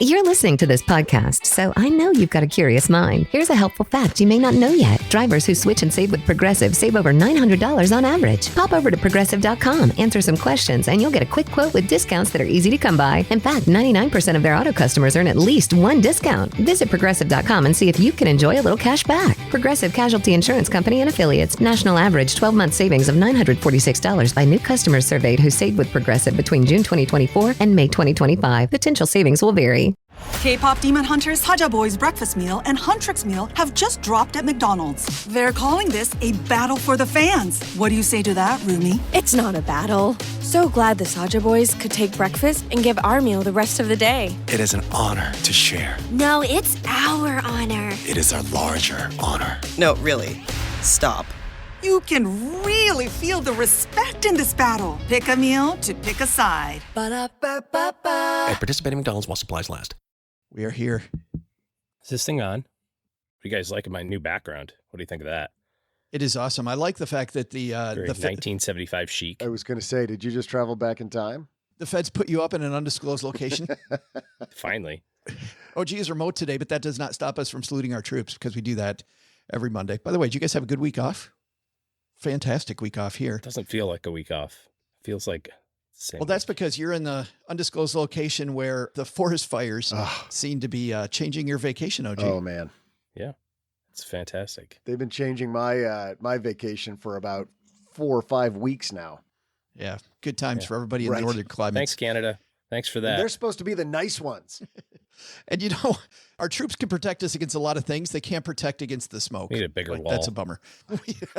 You're listening to this podcast, so I know you've got a curious mind. Here's a helpful fact you may not know yet. Drivers who switch and save with Progressive save over $900 on average. Pop over to Progressive.com, answer some questions, and you'll get a quick quote with discounts that are easy to come by. In fact, 99% of their auto customers earn at least one discount. Visit Progressive.com and see if you can enjoy a little cash back. Progressive Casualty Insurance Company and Affiliates. National average 12-month savings of $946 by new customers surveyed who saved with Progressive between June 2024 and May 2025. Potential savings will vary. K-pop Demon Hunters Haja Boys breakfast meal and Huntrix meal have just dropped at McDonald's. They're calling this a battle for the fans. What do you say to that, Rumi? It's not a battle. So glad the Saja Boys could take breakfast and give our meal the rest of the day. It is an honor to share. No, it's our honor. It is our larger honor. No, really. Stop. You can really feel the respect in this battle. Pick a meal to pick a side. Ba-da-ba-ba-ba. At participating McDonald's while supplies last. We are here. Is this thing on? What do you guys like in my new background? What do you think of that? It is awesome. I like the fact that the 1975 chic. I was going to say, did you just travel back in time? The feds put you up in an undisclosed location. Finally. OG is remote today, but that does not stop us from saluting our troops because we do that every Monday. By the way, did you guys have a good week off? Fantastic week off here. It doesn't feel like a week off. It feels like same. Well, that's because you're in the undisclosed location where the forest fires seem to be changing your vacation, OG. Oh, man. Yeah, it's fantastic. They've been changing my my vacation for about 4 or 5 weeks now. Yeah, good times for everybody in the northern climates. Thanks, Canada. Thanks for that. And they're supposed to be the nice ones. And, you know, our troops can protect us against a lot of things. They can't protect against the smoke. We need a bigger wall. That's a bummer.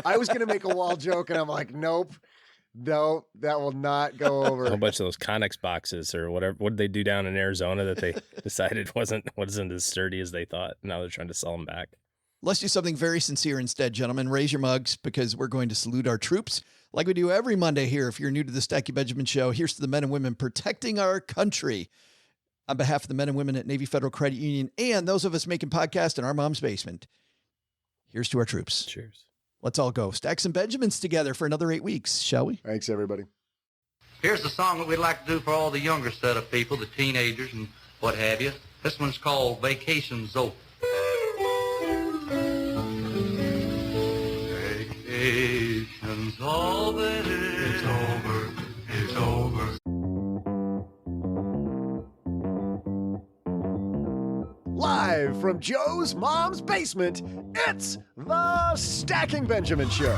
I was going to make a wall joke, and I'm like, nope. No, that will not go over. A whole bunch of those Connex boxes or whatever. What did they do down in Arizona that they decided wasn't as sturdy as they thought? Now they're trying to sell them back. Let's do something very sincere instead, gentlemen. Raise your mugs because we're going to salute our troops like we do every Monday here. If you're new to the Stacky Benjamin Show, here's to the men and women protecting our country. On behalf of the men and women at Navy Federal Credit Union and those of us making podcasts in our mom's basement, here's to our troops. Cheers. Let's all go Stacks and Benjamins together for another 8 weeks, shall we? Thanks, everybody. Here's the song that we'd like to do for all the younger set of people, the teenagers and what have you. This one's called Vacation's Over. Vacation's over. It's over. It's over. Live from Joe's mom's basement, it's the Stacking Benjamin Show.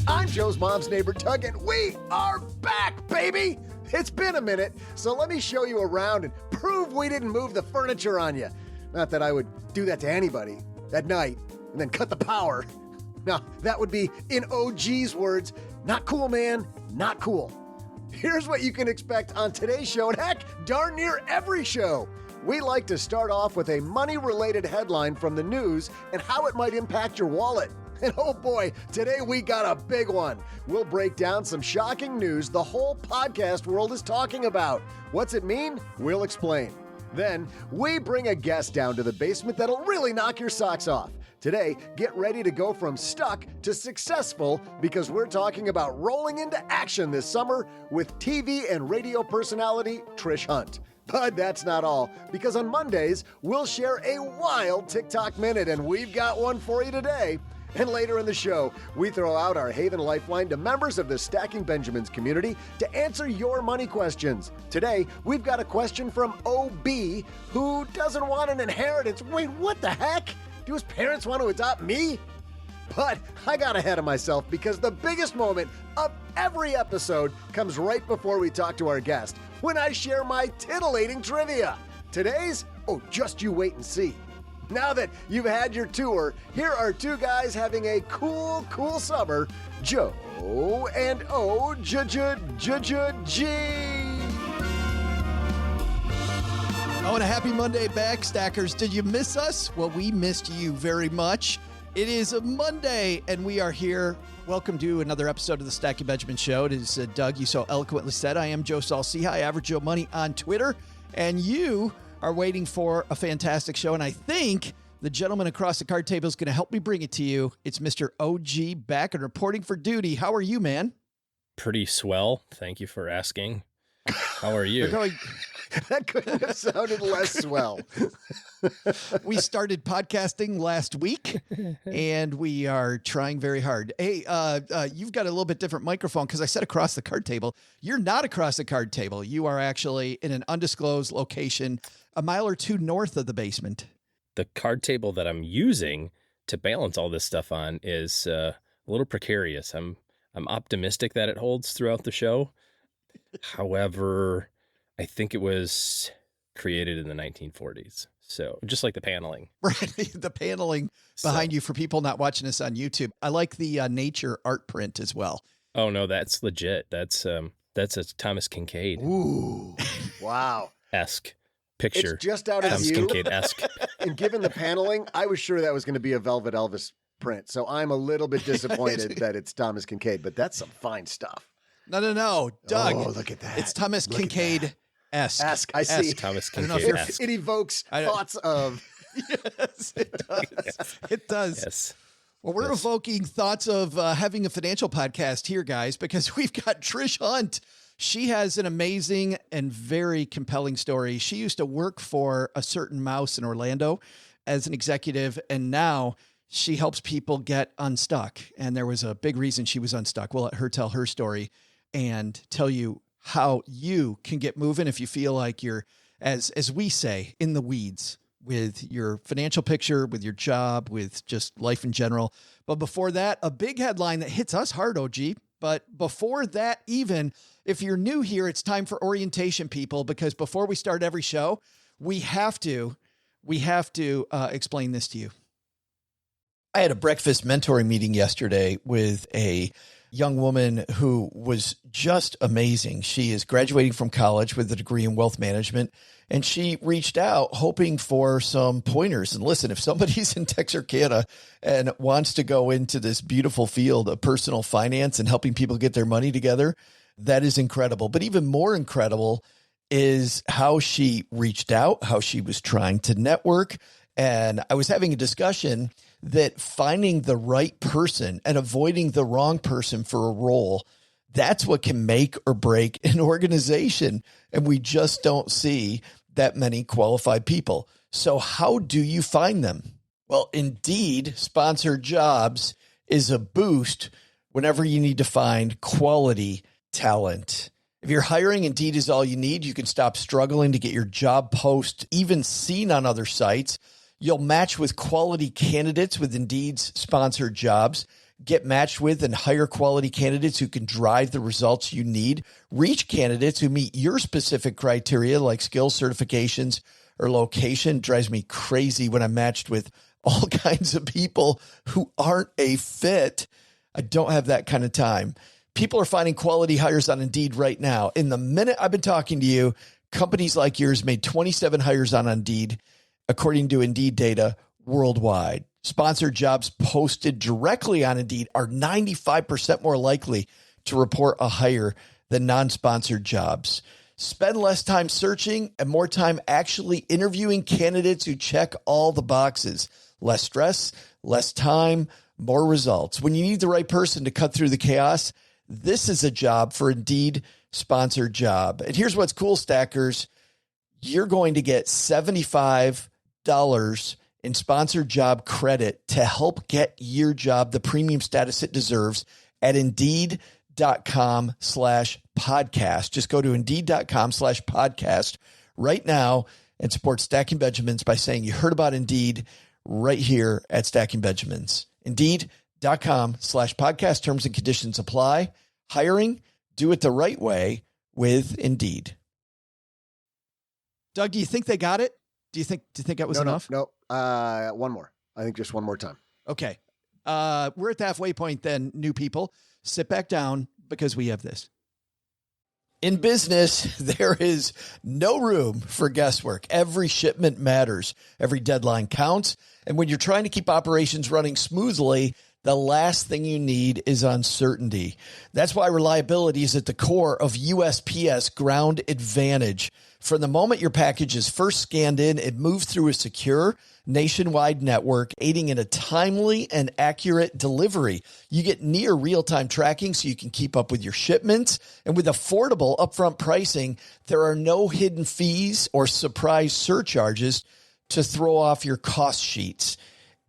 I'm Joe's mom's neighbor, Tug, and we are back, baby! It's been a minute, so let me show you around and prove we didn't move the furniture on you. Not that I would do that to anybody at night and then cut the power. Now, that would be, in OG's words, not cool, man, not cool. Here's what you can expect on today's show, and heck, darn near every show. We like to start off with a money-related headline from the news and how it might impact your wallet. And oh boy, today we got a big one. We'll break down some shocking news the whole podcast world is talking about. What's it mean? We'll explain. Then, we bring a guest down to the basement that'll really knock your socks off. Today, get ready to go from stuck to successful because we're talking about rolling into action this summer with TV and radio personality Trish Hunt. But that's not all, because on Mondays, we'll share a wild TikTok minute, and we've got one for you today. And later in the show, we throw out our Haven Lifeline to members of the Stacking Benjamins community to answer your money questions. Today, we've got a question from OB who doesn't want an inheritance. Wait, what the heck? Do his parents want to adopt me? But I got ahead of myself because the biggest moment of every episode comes right before we talk to our guest, when I share my titillating trivia. Today's? Oh, just you wait and see. Now that you've had your tour, here are two guys having a cool summer, Joe and OG. Oh, and a happy Monday back, Stackers. Did you miss us? Well, we missed you very much. It is a Monday, and we are here. Welcome to another episode of the Stacky Benjamin Show. It is Doug, you so eloquently said. I am Joe Salsi, Average Joe Money on Twitter, and you are waiting for a fantastic show, and I think The gentleman across the card table is going to help me bring it to you. It's Mr. OG back and reporting for duty. How are you, man? Pretty swell. Thank you for asking. How are you? That couldn't have sounded less swell. We started podcasting last week, and we are trying very hard. Hey, you've got a little bit different microphone because I said across the card table. You're not across the card table. You are actually in an undisclosed location a mile or two north of the basement. The card table that I'm using to balance all this stuff on is a little precarious. I'm optimistic that it holds throughout the show. However, I think it was created in the 1940s. So just like the paneling. Right. The paneling behind you for people not watching us on YouTube. I like the nature art print as well. Oh, no, that's legit. That's a Thomas Kincaid. Ooh. Wow. Esque picture. It's just out of Thomas view. Kincaid-esque. And given the paneling, I was sure that was going to be a Velvet Elvis print. So I'm a little bit disappointed that it's Thomas Kincaid, but that's some fine stuff. No. Doug. Oh, look at that. It's Thomas Kincaid-esque. I see. Thomas I don't know if you're- Kincaid-esque. It evokes thoughts of. Yes, it does. It does. Yes. Well, we're evoking thoughts of having a financial podcast here, guys, because we've got Trish Hunt. She has an amazing and very compelling story. She used to work for a certain mouse in Orlando as an executive, and now she helps people get unstuck. And there was a big reason she was unstuck. We'll let her tell her story and tell you how you can get moving if you feel like you're, as we say, in the weeds with your financial picture, with your job, with just life in general. But before that, a big headline that hits us hard, OG. But before that, even if you're new here, it's time for orientation, people, because before we start every show, we have to explain this to you. I had a breakfast mentoring meeting yesterday with a young woman who was just amazing. She is graduating from college with a degree in wealth management, and she reached out hoping for some pointers. And listen, if somebody's in Texarkana and wants to go into this beautiful field of personal finance and helping people get their money together, that is incredible. But even more incredible is how she reached out, how she was trying to network. And I was having a discussion that finding the right person and avoiding the wrong person for a role, that's what can make or break an organization. And we just don't see that many qualified people. So how do you find them? Well, Indeed sponsored jobs is a boost whenever you need to find quality talent. If you're hiring, Indeed is all you need. You can stop struggling to get your job post even seen on other sites. You'll match with quality candidates with Indeed's sponsored jobs. Get matched with and hire quality candidates who can drive the results you need. Reach candidates who meet your specific criteria like skills, certifications, or location. It drives me crazy when I'm matched with all kinds of people who aren't a fit. I don't have that kind of time. People are finding quality hires on Indeed right now. In the minute I've been talking to you, companies like yours made 27 hires on Indeed, according to Indeed data worldwide. Sponsored jobs posted directly on Indeed are 95% more likely to report a hire than non-sponsored jobs. Spend less time searching and more time actually interviewing candidates who check all the boxes. Less stress, less time, more results. When you need the right person to cut through the chaos, this is a job for Indeed sponsored job. And here's what's cool, stackers. You're going to get $75 in sponsored job credit to help get your job the premium status it deserves at Indeed.com/podcast. Just go to Indeed.com/podcast right now and support Stacking Benjamins by saying you heard about Indeed right here at Stacking Benjamins. Indeed.com/podcast. Terms and conditions apply. Hiring, do it the right way with Indeed. Doug, do you think they got it? Do you think that was enough? No. One more. I think just one more time. Okay. We're at the halfway point then, new people. Sit back down because we have this. In business, there is no room for guesswork. Every shipment matters. Every deadline counts. And when you're trying to keep operations running smoothly, The last thing you need is uncertainty. That's why reliability is at the core of USPS Ground Advantage. From the moment your package is first scanned in, it moves through a secure nationwide network, aiding in a timely and accurate delivery. You get near real-time tracking so you can keep up with your shipments. And with affordable upfront pricing, there are no hidden fees or surprise surcharges to throw off your cost sheets.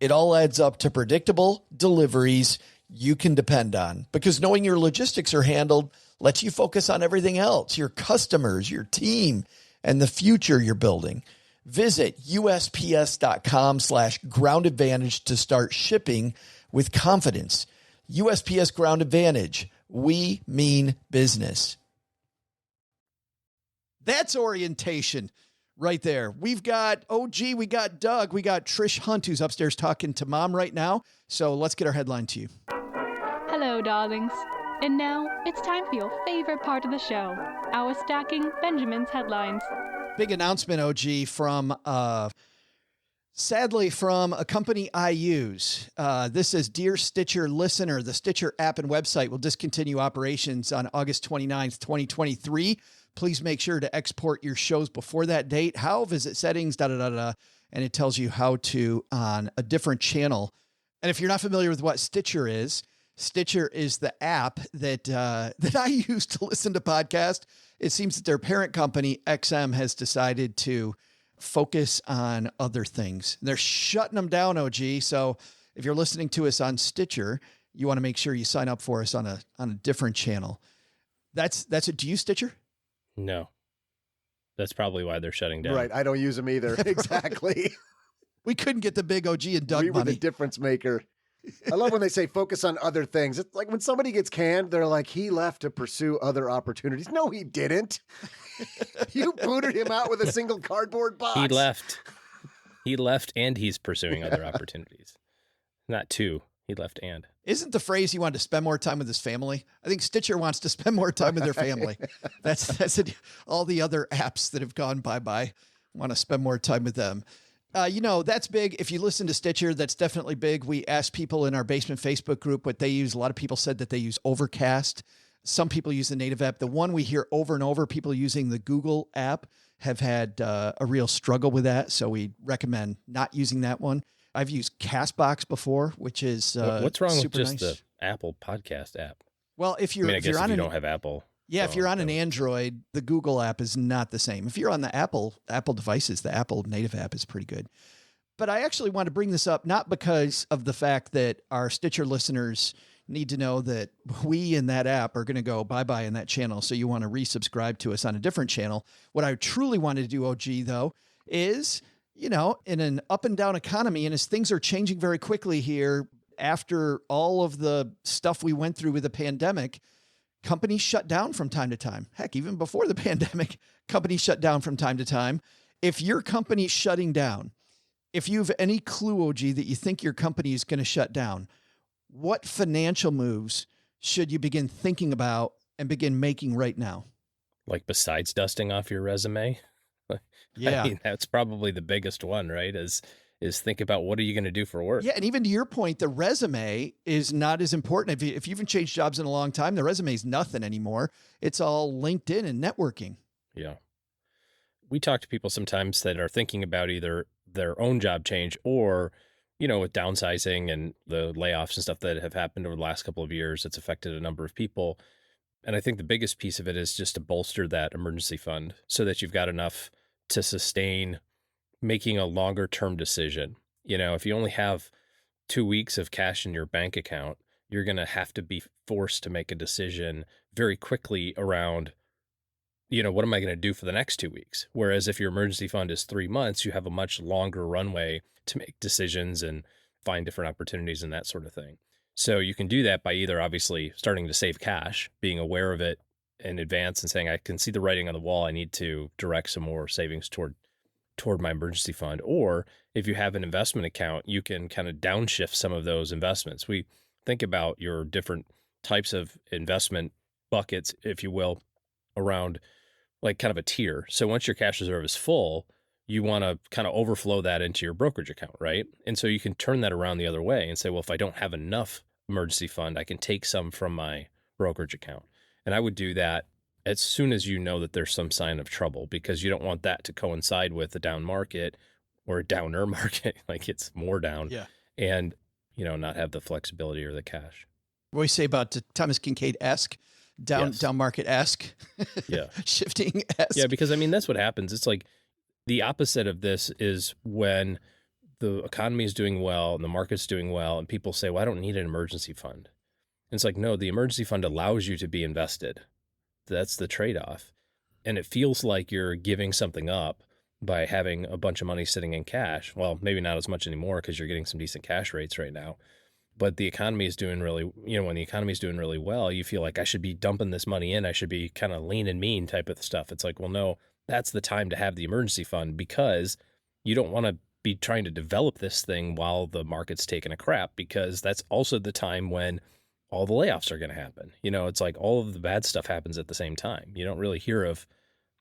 It all adds up to predictable deliveries you can depend on, because knowing your logistics are handled lets you focus on everything else, your customers, your team, and the future you're building. Visit USPS.com/Ground Advantage to start shipping with confidence. USPS Ground Advantage. We mean business. That's orientation right there. We've got OG, we got Doug, we got Trish Hunt, who's upstairs talking to Mom right now. So let's get our headline to you. Hello, darlings. And now it's time for your favorite part of the show, our Stacking Benjamin's headlines. Big announcement, OG, from sadly from a company I use. This is Dear Stitcher Listener. The Stitcher app and website will discontinue operations on August 29th, 2023. Please make sure to export your shows before that date. How? Visit settings, and it tells you how to on a different channel. And if you're not familiar with what Stitcher is the app that I use to listen to podcasts. It seems that their parent company, XM, has decided to focus on other things. They're shutting them down, OG. So if you're listening to us on Stitcher, you want to make sure you sign up for us on a different channel. That's it. Do you Stitcher? No. That's probably why they're shutting down. Right. I don't use them either. Exactly. We couldn't get the big OG and Doug We were money. the difference maker. I love when they say focus on other things. It's like when somebody gets canned, they're like, he left to pursue other opportunities. No, he didn't. You booted him out with a single cardboard box. He left and he's pursuing other opportunities. Not two. He left and. Isn't the phrase he wanted to spend more time with his family? I think Stitcher wants to spend more time with their family. That's it. All the other apps that have gone bye-bye want to spend more time with them. That's big. If you listen to Stitcher, that's definitely big. We asked people in our Basement Facebook group what they use. A lot of people said that they use Overcast. Some people use the native app. The one we hear over and over, people using the Google app have had a real struggle with that. So we recommend not using that one. I've used Castbox before, which is what's wrong with just nice. the Apple podcast app? Well, if you're if you don't have Apple. Yeah, if you're on an Android, the Google app is not the same. If you're on the Apple devices, the Apple native app is pretty good. But I actually want to bring this up, not because of the fact that our Stitcher listeners need to know that we in that app are going to go bye-bye in that channel. So you want to resubscribe to us on a different channel. What I truly wanted to do, OG, though, is, in an up and down economy, and as things are changing very quickly here after all of the stuff we went through with the pandemic, companies shut down from time to time. Heck, even before the pandemic, companies shut down from time to time. If your company's shutting down, if you have any clue, OG, that you think your company is going to shut down, what financial moves should you begin thinking about and begin making right now? Like besides dusting off your resume? Yeah. I mean, that's probably the biggest one, right? Is think about what are you going to do for work? Yeah, and even to your point, the resume is not as important. If you haven't changed jobs in a long time, the resume is nothing anymore. It's all LinkedIn and networking. Yeah. We talk to people sometimes that are thinking about either their own job change or, with downsizing and the layoffs and stuff that have happened over the last couple of years, it's affected a number of people. And I think the biggest piece of it is just to bolster that emergency fund so that you've got enough to sustain making a longer term decision. If you only have 2 weeks of cash in your bank account, you're going to have to be forced to make a decision very quickly around, what am I going to do for the next 2 weeks? Whereas if your emergency fund is 3 months, you have a much longer runway to make decisions and find different opportunities and that sort of thing. So you can do that by either obviously starting to save cash, being aware of it in advance and saying, I can see the writing on the wall. I need to direct some more savings toward my emergency fund. Or if you have an investment account, you can kind of downshift some of those investments. We think about your different types of investment buckets, if you will, around like kind of a tier. So once your cash reserve is full, you want to kind of overflow that into your brokerage account, right? And so you can turn that around the other way and say, well, if I don't have enough emergency fund. I can take some from my brokerage account. And I would do that as soon as you know that there's some sign of trouble, because you don't want that to coincide with a down market or a downer market, like it's more down. Yeah. And, not have the flexibility or the cash. What do you say about Thomas Kincaid-esque, down market-esque, yeah, shifting-esque? Yeah, because that's what happens. It's like the opposite of this is when the economy is doing well and the market's doing well, and people say, well, I don't need an emergency fund. And it's like, no, the emergency fund allows you to be invested. That's the trade-off. And it feels like you're giving something up by having a bunch of money sitting in cash. Well, maybe not as much anymore because you're getting some decent cash rates right now. But the economy is doing really, when the economy is doing really well, you feel like I should be dumping this money in. I should be kind of lean and mean type of stuff. It's like, well, no, that's the time to have the emergency fund, because you don't want to be trying to develop this thing while the market's taking a crap, because that's also the time when all the layoffs are going to happen. It's like all of the bad stuff happens at the same time. You don't really hear of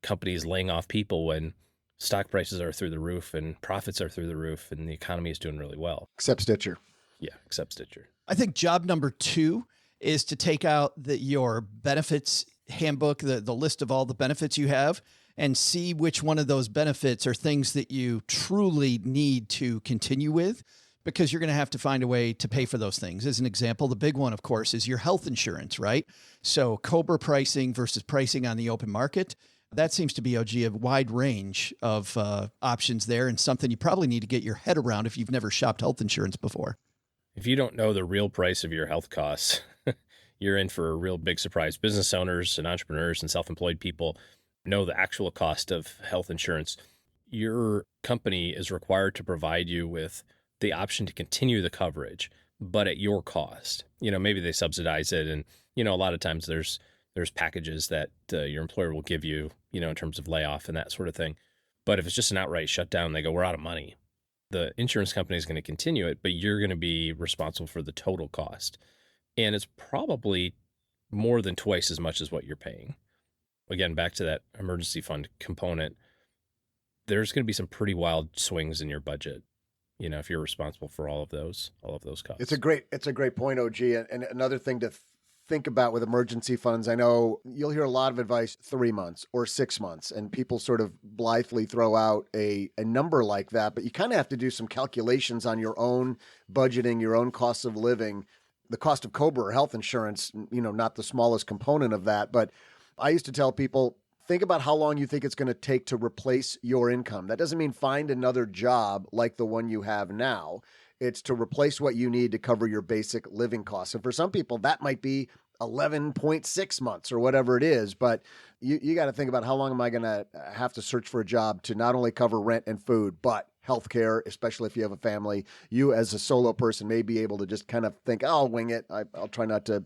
companies laying off people when stock prices are through the roof and profits are through the roof and the economy is doing really well. Except Stitcher. Yeah, except Stitcher. I think job number 2 is to take out your benefits handbook, the list of all the benefits you have, and see which one of those benefits are things that you truly need to continue with, because you're going to have to find a way to pay for those things. As an example, the big one, of course, is your health insurance, right? So COBRA pricing versus pricing on the open market. That seems to be, OG, a wide range of options there, and something you probably need to get your head around if you've never shopped health insurance before. If you don't know the real price of your health costs, you're in for a real big surprise. Business owners and entrepreneurs and self-employed people know the actual cost of health insurance. Your company is required to provide you with the option to continue the coverage, but at your cost. Maybe they subsidize it, and a lot of times there's packages that your employer will give you, in terms of layoff and that sort of thing. But if it's just an outright shutdown, they go, we're out of money. The insurance company is going to continue it, but you're going to be responsible for the total cost. And it's probably more than twice as much as what you're paying. Again, back to that emergency fund component, there's going to be some pretty wild swings in your budget, if you're responsible for all of those costs. It's a great point, OG. And another thing to think about with emergency funds, I know you'll hear a lot of advice, 3 months or 6 months, and people sort of blithely throw out a number like that, but you kind of have to do some calculations on your own budgeting, your own cost of living, the cost of COBRA or health insurance, not the smallest component of that. But I used to tell people, think about how long you think it's going to take to replace your income. That doesn't mean find another job like the one you have now. It's to replace what you need to cover your basic living costs. And for some people, that might be 11.6 months or whatever it is. But you got to think about, how long am I going to have to search for a job to not only cover rent and food, but healthcare, especially if you have a family. You as a solo person may be able to just kind of think, I'll wing it. I'll try not to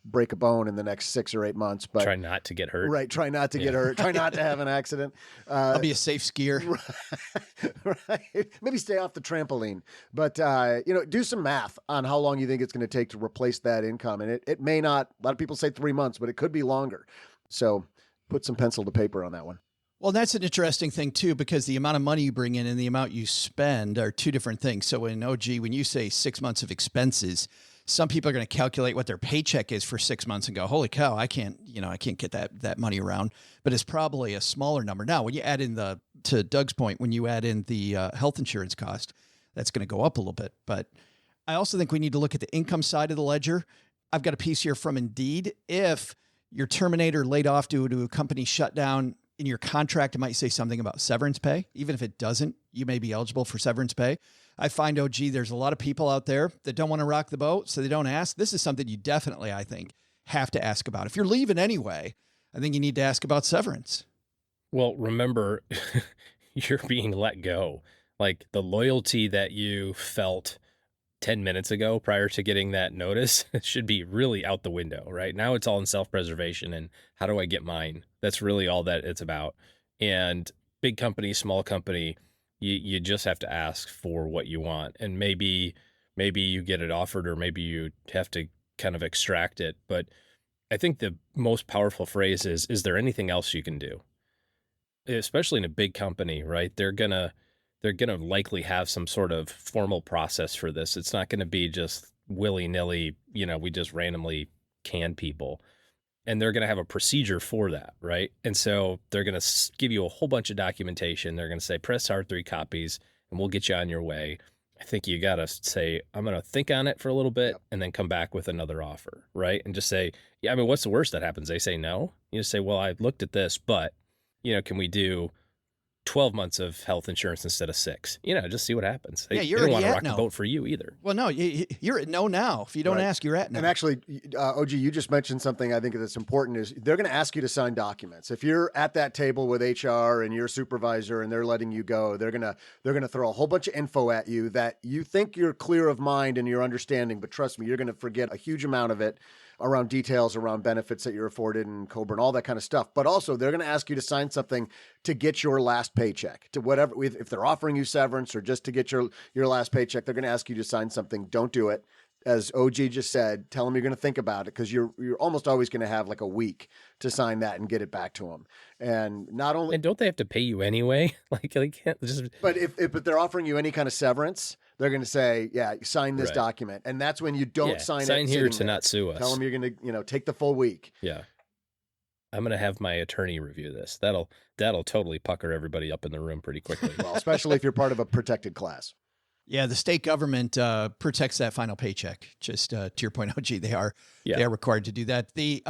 break a bone in the next 6 or 8 months, but try not to get hurt. Right. Try not to get hurt. Try not to have an accident. I'll be a safe skier. Right. Maybe stay off the trampoline, but, do some math on how long you think it's going to take to replace that income. And it may not, a lot of people say 3 months, but it could be longer. So put some pencil to paper on that one. Well, that's an interesting thing too, because the amount of money you bring in and the amount you spend are two different things. So when you say 6 months of expenses, some people are going to calculate what their paycheck is for 6 months and go, holy cow, I can't get that money around. But it's probably a smaller number. Now, when you add in to Doug's point, when you add in the health insurance cost, that's going to go up a little bit. But I also think we need to look at the income side of the ledger. I've got a piece here from Indeed. If you're terminated or laid off due to a company shutdown, in your contract, it might say something about severance pay. Even if it doesn't, you may be eligible for severance pay. I find, OG, there's a lot of people out there that don't want to rock the boat, so they don't ask. This is something you definitely, I think, have to ask about. If you're leaving anyway, I think you need to ask about severance. Well, remember, you're being let go. Like the loyalty that you felt 10 minutes ago prior to getting that notice should be really out the window, right? Now it's all in self-preservation and how do I get mine? That's really all that it's about. And big company, small company, you just have to ask for what you want. And maybe you get it offered, or maybe you have to kind of extract it. But I think the most powerful phrase is there anything else you can do? Especially in a big company, right? They're gonna likely have some sort of formal process for this. It's not going to be just willy-nilly, we just randomly can people. And they're going to have a procedure for that, right? And so they're going to give you a whole bunch of documentation. They're going to say, press R3 copies, and we'll get you on your way. I think you got to say, I'm going to think on it for a little bit and then come back with another offer, right? And just say, yeah, I mean, what's the worst that happens? They say no. You just say, well, I looked at this, but, can we do 12 months of health insurance instead of 6? Just see what happens. Yeah, you're they don't want to rock no. the boat for you either. Well, no, you're at no now. If you don't ask, you're at no. And actually, OG, you just mentioned something I think that's important is they're going to ask you to sign documents. If you're at that table with HR and your supervisor and they're letting you go, they're going to throw a whole bunch of info at you that you think you're clear of mind and your understanding, but trust me, you're going to forget a huge amount of it around details, around benefits that you're afforded and COBRA and all that kind of stuff. But also they're going to ask you to sign something to get your last paycheck, to whatever, if they're offering you severance or just to get your last paycheck, they're going to ask you to sign something. Don't do it. As OG just said, tell them you're going to think about it because you're almost always going to have like a week to sign that and get it back to them. And not only, and don't they have to pay you anyway? Like they can't just. But if they're offering you any kind of severance, they're going to say, yeah, sign this document. And that's when you don't sign here to not sue us. Tell them you're going to, take the full week. Yeah. I'm going to have my attorney review this. That'll totally pucker everybody up in the room pretty quickly. Well, especially if you're part of a protected class. Yeah, the state government protects that final paycheck. Just to your point, OG, they are required to do that. The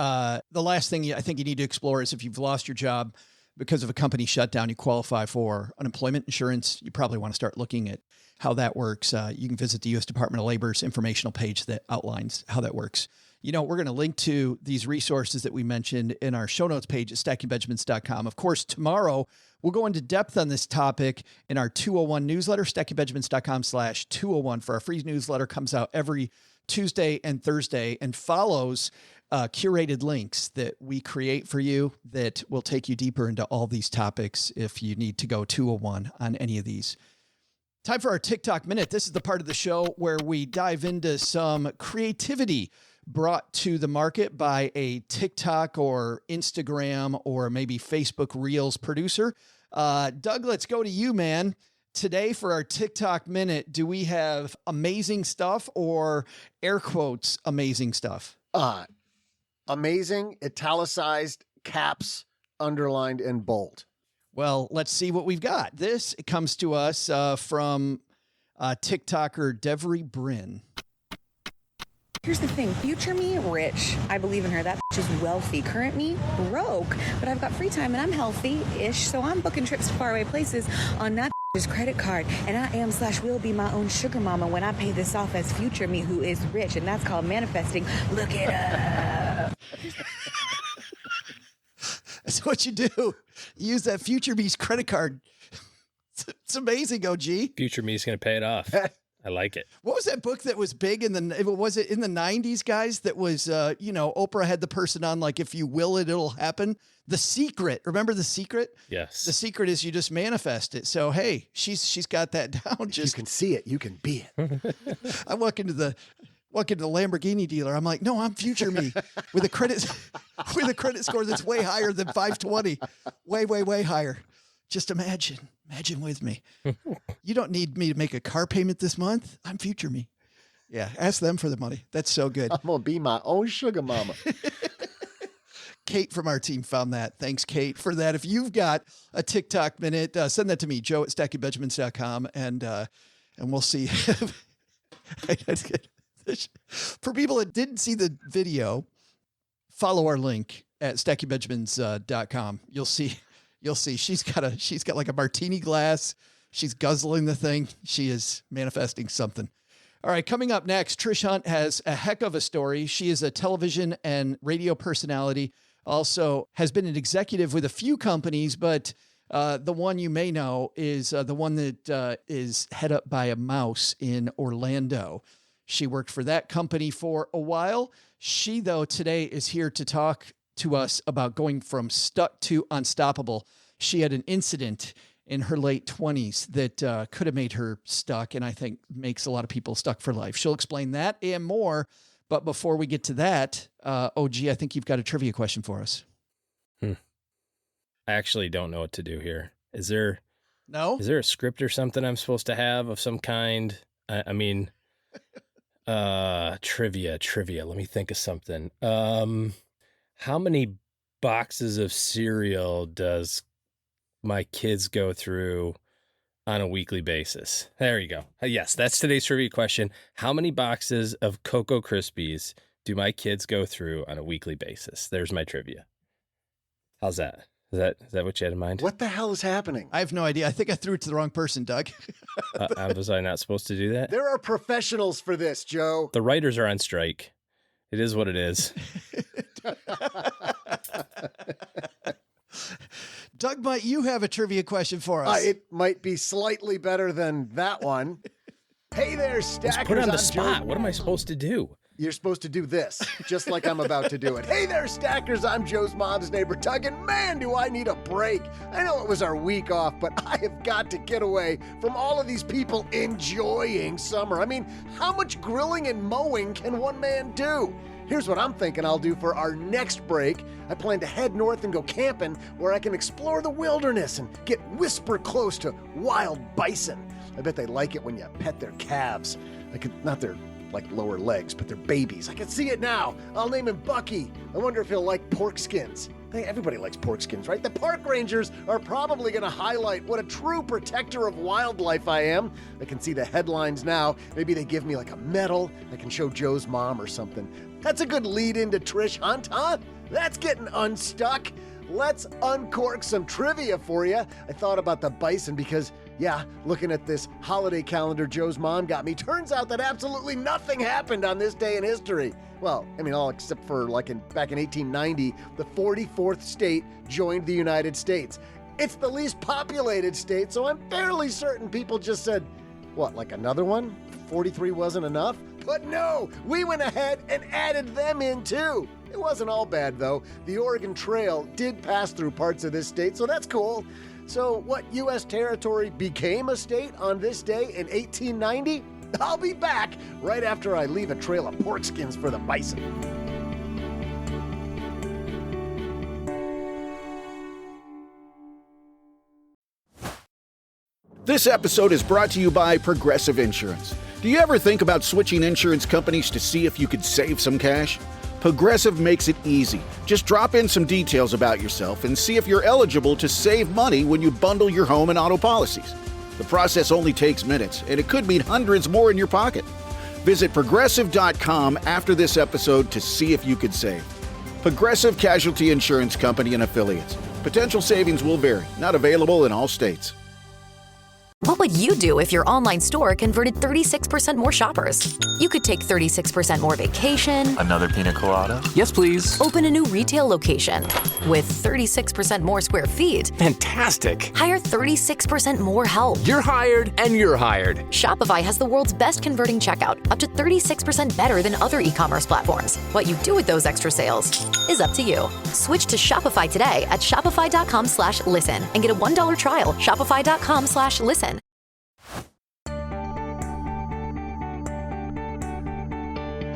last thing I think you need to explore is if you've lost your job because of a company shutdown, you qualify for unemployment insurance. You probably want to start looking at how that works. You can visit the U.S. Department of Labor's informational page that outlines how that works. We're going to link to these resources that we mentioned in our show notes page at stackingbenjamins.com. Of course, tomorrow we'll go into depth on this topic in our 201 newsletter, stackingbenjamins.com/201 for our free newsletter. Comes out every Tuesday and Thursday and follows curated links that we create for you that will take you deeper into all these topics if you need to go 201 on any of these. Time for our TikTok Minute. This is the part of the show where we dive into some creativity brought to the market by a TikTok or Instagram or maybe Facebook Reels producer. Doug, let's go to you, man. Today for our TikTok Minute, do we have amazing stuff or air quotes amazing stuff? Amazing, italicized, caps, underlined, and bold. Well, let's see what we've got. This comes to us from TikToker Devery Bryn. Here's the thing. Future me, rich. I believe in her. That bitch is wealthy. Current me, broke. But I've got free time and I'm healthy-ish, so I'm booking trips to faraway places on that bitch's credit card. And I am/will be my own sugar mama when I pay this off as future me who is rich. And that's called manifesting. Look it up. That's what you do. You use that future me's credit card. It's amazing, OG. Future me's going to pay it off. I like it. What was that book that was big was it in the 90s, guys? That was, Oprah had the person on, like, if you will it, it'll happen. The Secret. Remember The Secret? Yes. The secret is you just manifest it. So, hey, she's got that down. If you can see it, you can be it. I walk into the Lamborghini dealer. I'm like, no, I'm future me with a credit score that's way higher than 520. Way higher. Just imagine with me. You don't need me to make a car payment this month. I'm future me. Yeah. Ask them for the money. That's so good. I'm going to be my own sugar mama. Kate from our team found that. Thanks, Kate, for that. If you've got a TikTok minute, send that to me, Joe at stackingbenjamins.com, and we'll see. For people that didn't see the video, follow our link at stackingbenjamins.com. You'll see she's got like a martini glass. She's guzzling the thing. She is manifesting something. All right, coming up next, Trish Hunt has a heck of a story. She is a television and radio personality, also has been an executive with a few companies, but the one you may know is the one that is head up by a mouse in Orlando. She worked for that company for a while. She, though, today is here to talk to us about going from stuck to unstoppable. She had an incident in her late 20s that could have made her stuck, and I think makes a lot of people stuck for life. She'll explain that and more. But before we get to that, OG, I think you've got a trivia question for us. I actually don't know what to do here. Is there a script or something I'm supposed to have of some kind? I mean, Trivia. Let me think of something. How many boxes of cereal does my kids go through on a weekly basis? There you go. Yes, that's today's trivia question. How many boxes of Cocoa Krispies do my kids go through on a weekly basis? There's my trivia. How's that? Is that what you had in mind? What the hell is happening? I have no idea. I think I threw it to the wrong person, Doug. Was I not supposed to do that? There are professionals for this, Joe. The writers are on strike. It is what it is. Doug, might you have a trivia question for us? It might be slightly better than that one. Hey there, Stackers. Let's put it on the I'm spot. Joe. What am I supposed to do? You're supposed to do this, just like I'm about to do it. Hey there, Stackers. I'm Joe's mom's neighbor, Doug, and man, do I need a break. I know it was our week off, but I have got to get away from all of these people enjoying summer. I mean, how much grilling and mowing can one man do? Here's what I'm thinking I'll do for our next break. I plan to head north and go camping where I can explore the wilderness and get whisper close to wild bison. I bet they like it when you pet their calves. Not their lower legs, but their babies. I can see it now. I'll name him Bucky. I wonder if he'll like pork skins. Hey, everybody likes pork skins, right? The park rangers are probably going to highlight what a true protector of wildlife I am. I can see the headlines now. Maybe they give me like a medal. I can show Joe's mom or something. That's a good lead into Trish Hunt, huh? That's getting unstuck. Let's uncork some trivia for you. I thought about the bison because, yeah, looking at this holiday calendar Joe's mom got me, turns out that absolutely nothing happened on this day in history. Well, I mean, all except for back in 1890, the 44th state joined the United States. It's the least populated state, so I'm fairly certain people just said, what, like another one? 43 wasn't enough? But no, we went ahead and added them in too. It wasn't all bad though. The Oregon Trail did pass through parts of this state, so that's cool. So what U.S. territory became a state on this day in 1890? I'll be back right after I leave a trail of pork skins for the bison. This episode is brought to you by Progressive Insurance. Do you ever think about switching insurance companies to see if you could save some cash? Progressive makes it easy. Just drop in some details about yourself and see if you're eligible to save money when you bundle your home and auto policies. The process only takes minutes, and it could mean hundreds more in your pocket. Visit Progressive.com after this episode to see if you could save. Progressive Casualty Insurance Company and Affiliates. Potential savings will vary. Not available in all states. What would you do if your online store converted 36% more shoppers? You could take 36% more vacation. Another pina colada? Yes, please. Open a new retail location with 36% more square feet. Fantastic. Hire 36% more help. You're hired and you're hired. Shopify has the world's best converting checkout, up to 36% better than other e-commerce platforms. What you do with those extra sales is up to you. Switch to Shopify today at shopify.com/listen and get a $1 trial. Shopify.com/listen.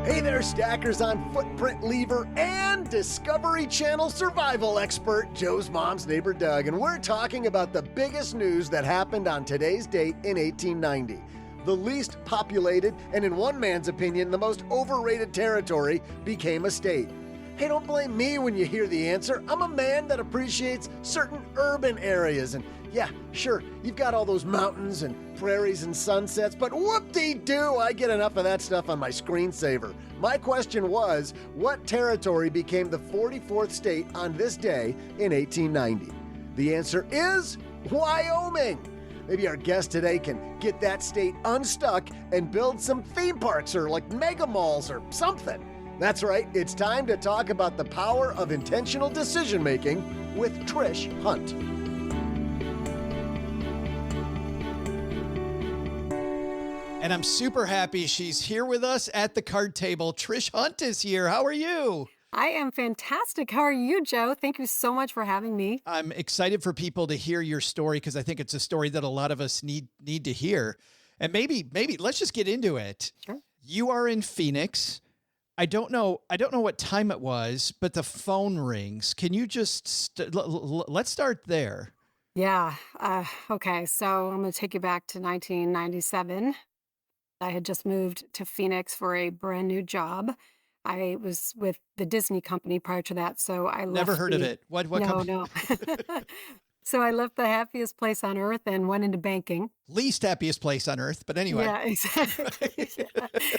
Hey there, Stackers. I'm footprint lever and Discovery Channel survival expert, Joe's mom's neighbor, Doug, and we're talking about the biggest news that happened on today's date in 1890. The least populated, and in one man's opinion, the most overrated territory became a state. Hey, don't blame me when you hear the answer. I'm a man that appreciates certain urban areas. And yeah, sure, you've got all those mountains and prairies and sunsets, but whoop-de-doo, I get enough of that stuff on my screensaver. My question was, what territory became the 44th state on this day in 1890? The answer is Wyoming. Maybe our guest today can get that state unstuck and build some theme parks or like mega malls or something. That's right, it's time to talk about the power of intentional decision-making with Trish Hunt. And I'm super happy she's here with us at the card table. Trish Hunt is here. How are you? I am fantastic. How are you, Joe? Thank you so much for having me. I'm excited for people to hear your story because I think it's a story that a lot of us need to hear. And maybe let's just get into it. Sure. You are in Phoenix. I don't know what time it was, but the phone rings. Can you just let's start there. Yeah. Okay. So I'm going to take you back to 1997. I had just moved to Phoenix for a brand new job. I was with the Disney company prior to that, so I Never left heard of it. What No, company? no. So I left the happiest place on earth and went into banking. Least happiest place on earth, but anyway. Yeah, exactly.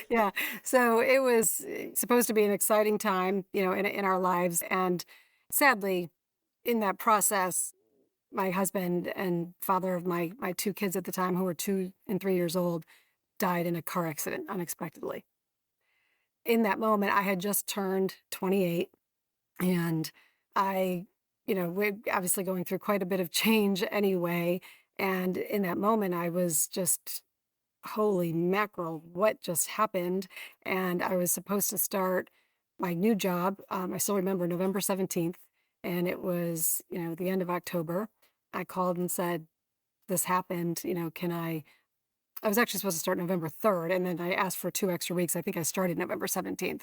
Yeah. So it was supposed to be an exciting time, in our lives. And sadly, in that process, my husband and father of my two kids at the time, who were 2 and 3 years old, died in a car accident unexpectedly. In that moment, I had just turned 28, and we're obviously going through quite a bit of change anyway. And in that moment, I was just, holy mackerel, what just happened? And I was supposed to start my new job. I still remember November 17th, and it was, the end of October. I called and said, this happened, I was actually supposed to start November 3rd, and then I asked for 2 extra weeks. I think I started November 17th.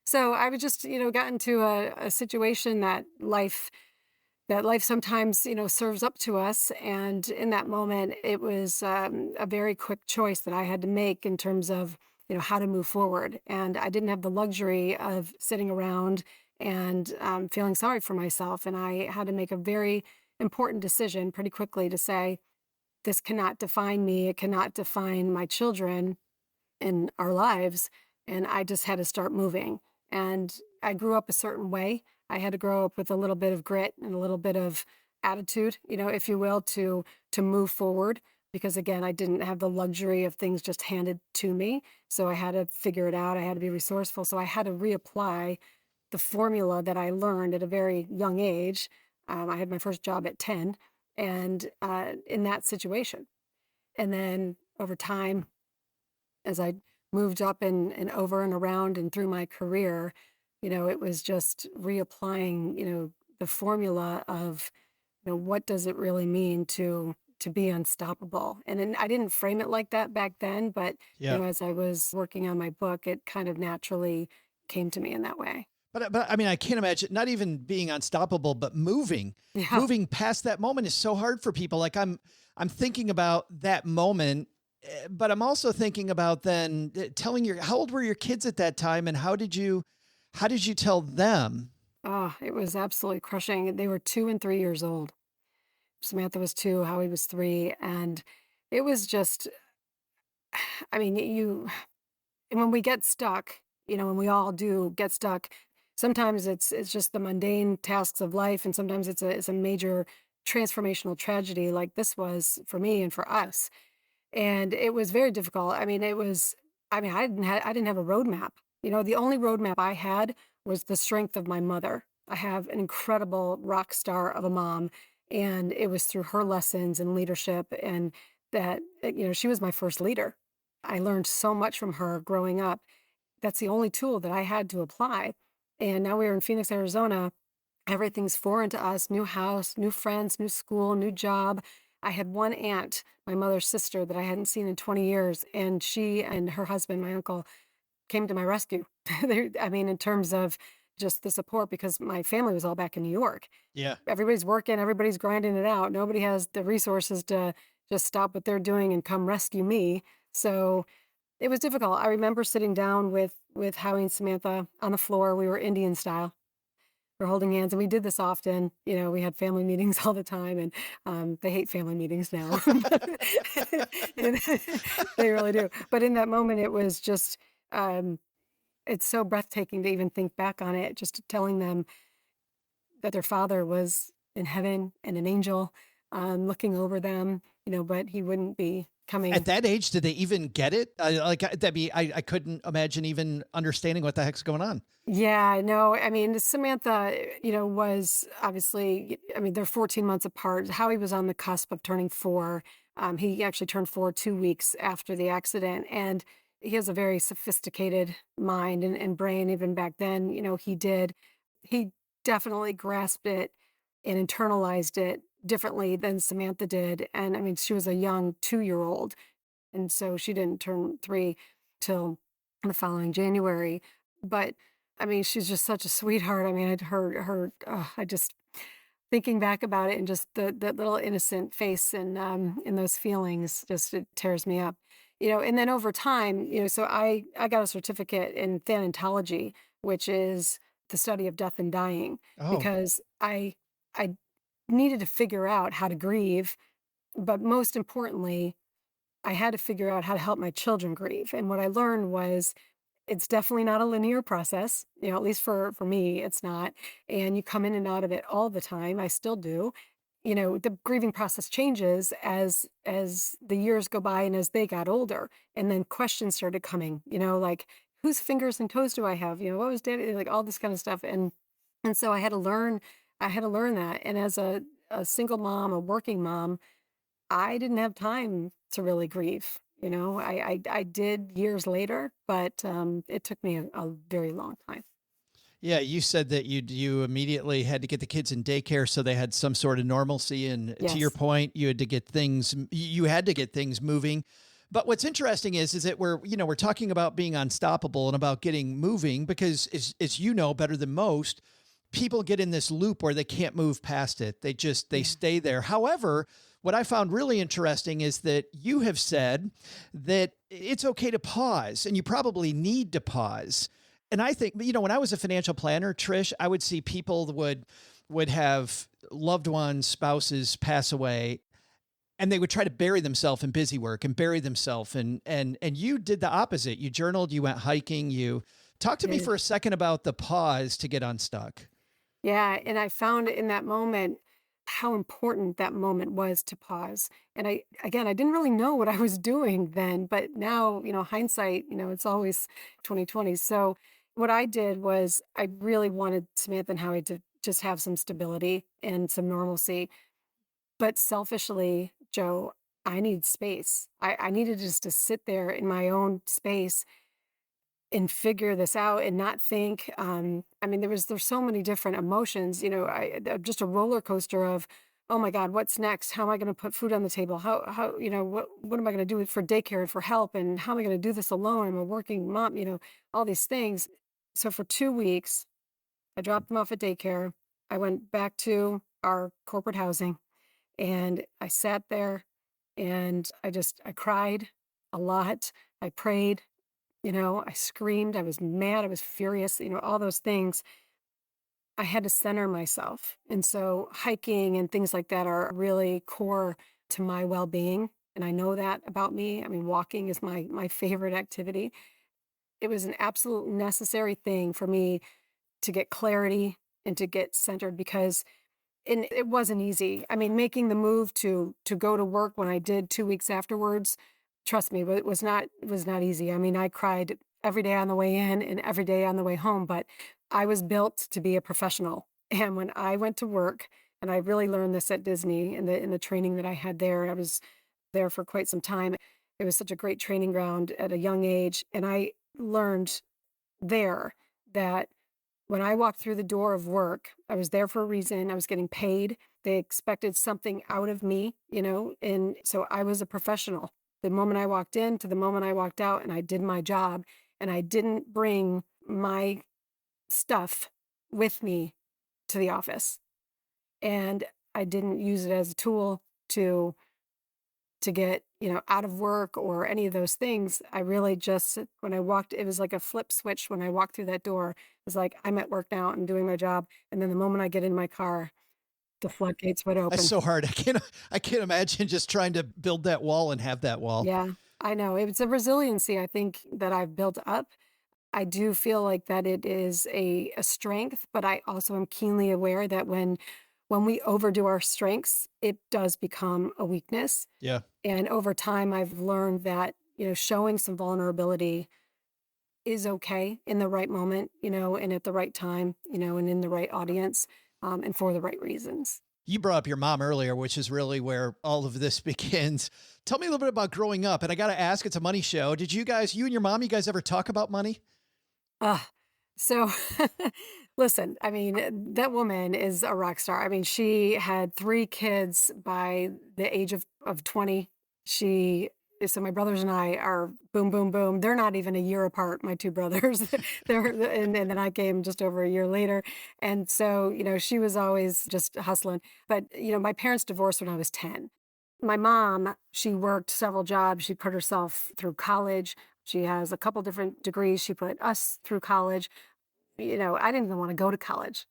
So I was just, got into a situation that life sometimes, serves up to us. And in that moment, it was a very quick choice that I had to make in terms of, how to move forward. And I didn't have the luxury of sitting around and feeling sorry for myself. And I had to make a very important decision pretty quickly to say, this cannot define me. It cannot define my children and our lives. And I just had to start moving. And I grew up a certain way. I had to grow up with a little bit of grit and a little bit of attitude, if you will, to move forward. Because again, I didn't have the luxury of things just handed to me. So I had to figure it out. I had to be resourceful. So I had to reapply the formula that I learned at a very young age. I had my first job at 10, and in that situation. And then over time, as I moved up and over and around and through my career, it was just reapplying, the formula of, what does it really mean to be unstoppable? And then I didn't frame it like that back then, but as I was working on my book, it kind of naturally came to me in that way. But I mean, I can't imagine not even being unstoppable, but moving past that moment is so hard for people. Like I'm thinking about that moment, but I'm also thinking about then telling how old were your kids at that time, and how did you tell them? Oh, it was absolutely crushing. They were 2 and 3 years old. Samantha was 2, Howie was 3, and it was just, I mean, when we get stuck, when we all do get stuck, sometimes it's just the mundane tasks of life, and sometimes it's a major transformational tragedy like this was for me and for us. And it was very difficult. I didn't have a roadmap. The only roadmap I had was the strength of my mother. I have an incredible rock star of a mom, and it was through her lessons and leadership, and that, she was my first leader. I learned so much from her growing up. That's the only tool that I had to apply. And now we're in Phoenix, Arizona. Everything's foreign to us: new house, new friends, new school, new job. I had one aunt, my mother's sister, that I hadn't seen in 20 years. And she and her husband, my uncle, came to my rescue. In terms of just the support, because my family was all back in New York. Yeah. Everybody's working, everybody's grinding it out. Nobody has the resources to just stop what they're doing and come rescue me. So it was difficult. I remember sitting down with Howie and Samantha on the floor. We were Indian style. We're holding hands, and we did this often. We had family meetings all the time, and they hate family meetings now. They really do. But in that moment, it was just, it's so breathtaking to even think back on it, just telling them that their father was in heaven and an angel looking over them, but he wouldn't be coming. At that age, did they even get it? I couldn't imagine even understanding what the heck's going on. Yeah, no, Samantha, was obviously, they're 14 months apart. Howie was on the cusp of turning 4. He actually turned 4 2 weeks after the accident. And he has a very sophisticated mind and brain. Even back then, he definitely grasped it and internalized it differently than Samantha did. And she was a young 2-year-old. And so she didn't turn 3 till the following January. But she's just such a sweetheart. I just thinking back about it, and just that little innocent face and those feelings, just, it tears me up. And then over time, so I got a certificate in thanatology, which is the study of death and dying, Oh. because I needed to figure out how to grieve, but most importantly, I had to figure out how to help my children grieve. And what I learned was it's definitely not a linear process, at least for me, it's not. And you come in and out of it all the time. I still do. The grieving process changes as the years go by and as they got older. And then questions started coming, like whose fingers and toes do I have? What was daddy, like all this kind of stuff. And so I had to learn that. And as a single mom, a working mom, I didn't have time to really grieve. I did years later, but it took me a very long time. Yeah, you said that you immediately had to get the kids in daycare so they had some sort of normalcy, and to your Yes. point, you had to get things moving. But what's interesting is that we're talking about being unstoppable and about getting moving because as you know better than most, people get in this loop where they can't move past it. They stay there. However, what I found really interesting is that you have said that it's okay to pause, and you probably need to pause. And I think, when I was a financial planner, Trish, I would see people would have loved ones, spouses pass away, and they would try to bury themselves in busy work and bury themselves. And you did the opposite. You journaled, you went hiking, you talk to me Yeah. for a second about the pause to get unstuck. Yeah, and I found in that moment how important that moment was to pause. And I didn't really know what I was doing then, but now, hindsight, it's always 2020. So what I did was I really wanted Samantha and Howie to just have some stability and some normalcy. But selfishly, Joe, I need space. I needed just to sit there in my own space and figure this out and not think. I mean, there's so many different emotions. Just a roller coaster of, oh my God, what's next? How am I going to put food on the table? How what am I going to do for daycare and for help? And how am I going to do this alone? I'm a working mom. All these things. So for 2 weeks, I dropped them off at daycare. I went back to our corporate housing, and I sat there, and I cried a lot. I prayed. I screamed, I was mad, I was furious, all those things. I had to center myself. And so hiking and things like that are really core to my well-being. And I know that about me. I mean, walking is my favorite activity. It was an absolute necessary thing for me to get clarity and to get centered because and it wasn't easy. I mean, making the move to go to work when I did 2 weeks afterwards, trust me, it was not easy. I mean, I cried every day on the way in and every day on the way home, but I was built to be a professional. And when I went to work, and I really learned this at Disney in the training that I had there, I was there for quite some time. It was such a great training ground at a young age, and I learned there that when I walked through the door of work, I was there for a reason. I was getting paid. They expected something out of me, and so I was a professional. The moment I walked in to the moment I walked out, and I did my job, and I didn't bring my stuff with me to the office. And I didn't use it as a tool to get, out of work or any of those things. I really just, when I walked, it was like a flip switch. When I walked through that door, it was like, I'm at work now, I'm doing my job. And then the moment I get in my car, the floodgates would That's open. so hard. I can't imagine just trying to build that wall and have that wall. Yeah, I know. It's a resiliency, I think, that I've built up. I do feel like that it is a strength, but I also am keenly aware that when we overdo our strengths, it does become a weakness. Yeah. And over time, I've learned that, showing some vulnerability is okay in the right moment, and at the right time, and in the right audience, and for the right reasons. You brought up your mom earlier, which is really where all of this begins. Tell me a little bit about growing up. And I got to ask, it's a money show. Did you and your mom, you guys ever talk about money? So listen, I mean, that woman is a rock star. I mean, she had 3 kids by the age of 20. So my brothers and I are boom, boom, boom. They're not even a year apart, my 2 brothers. And then I came just over a year later. And so, she was always just hustling. But, my parents divorced when I was 10. My mom, she worked several jobs. She put herself through college. She has a couple different degrees. She put us through college. I didn't even want to go to college.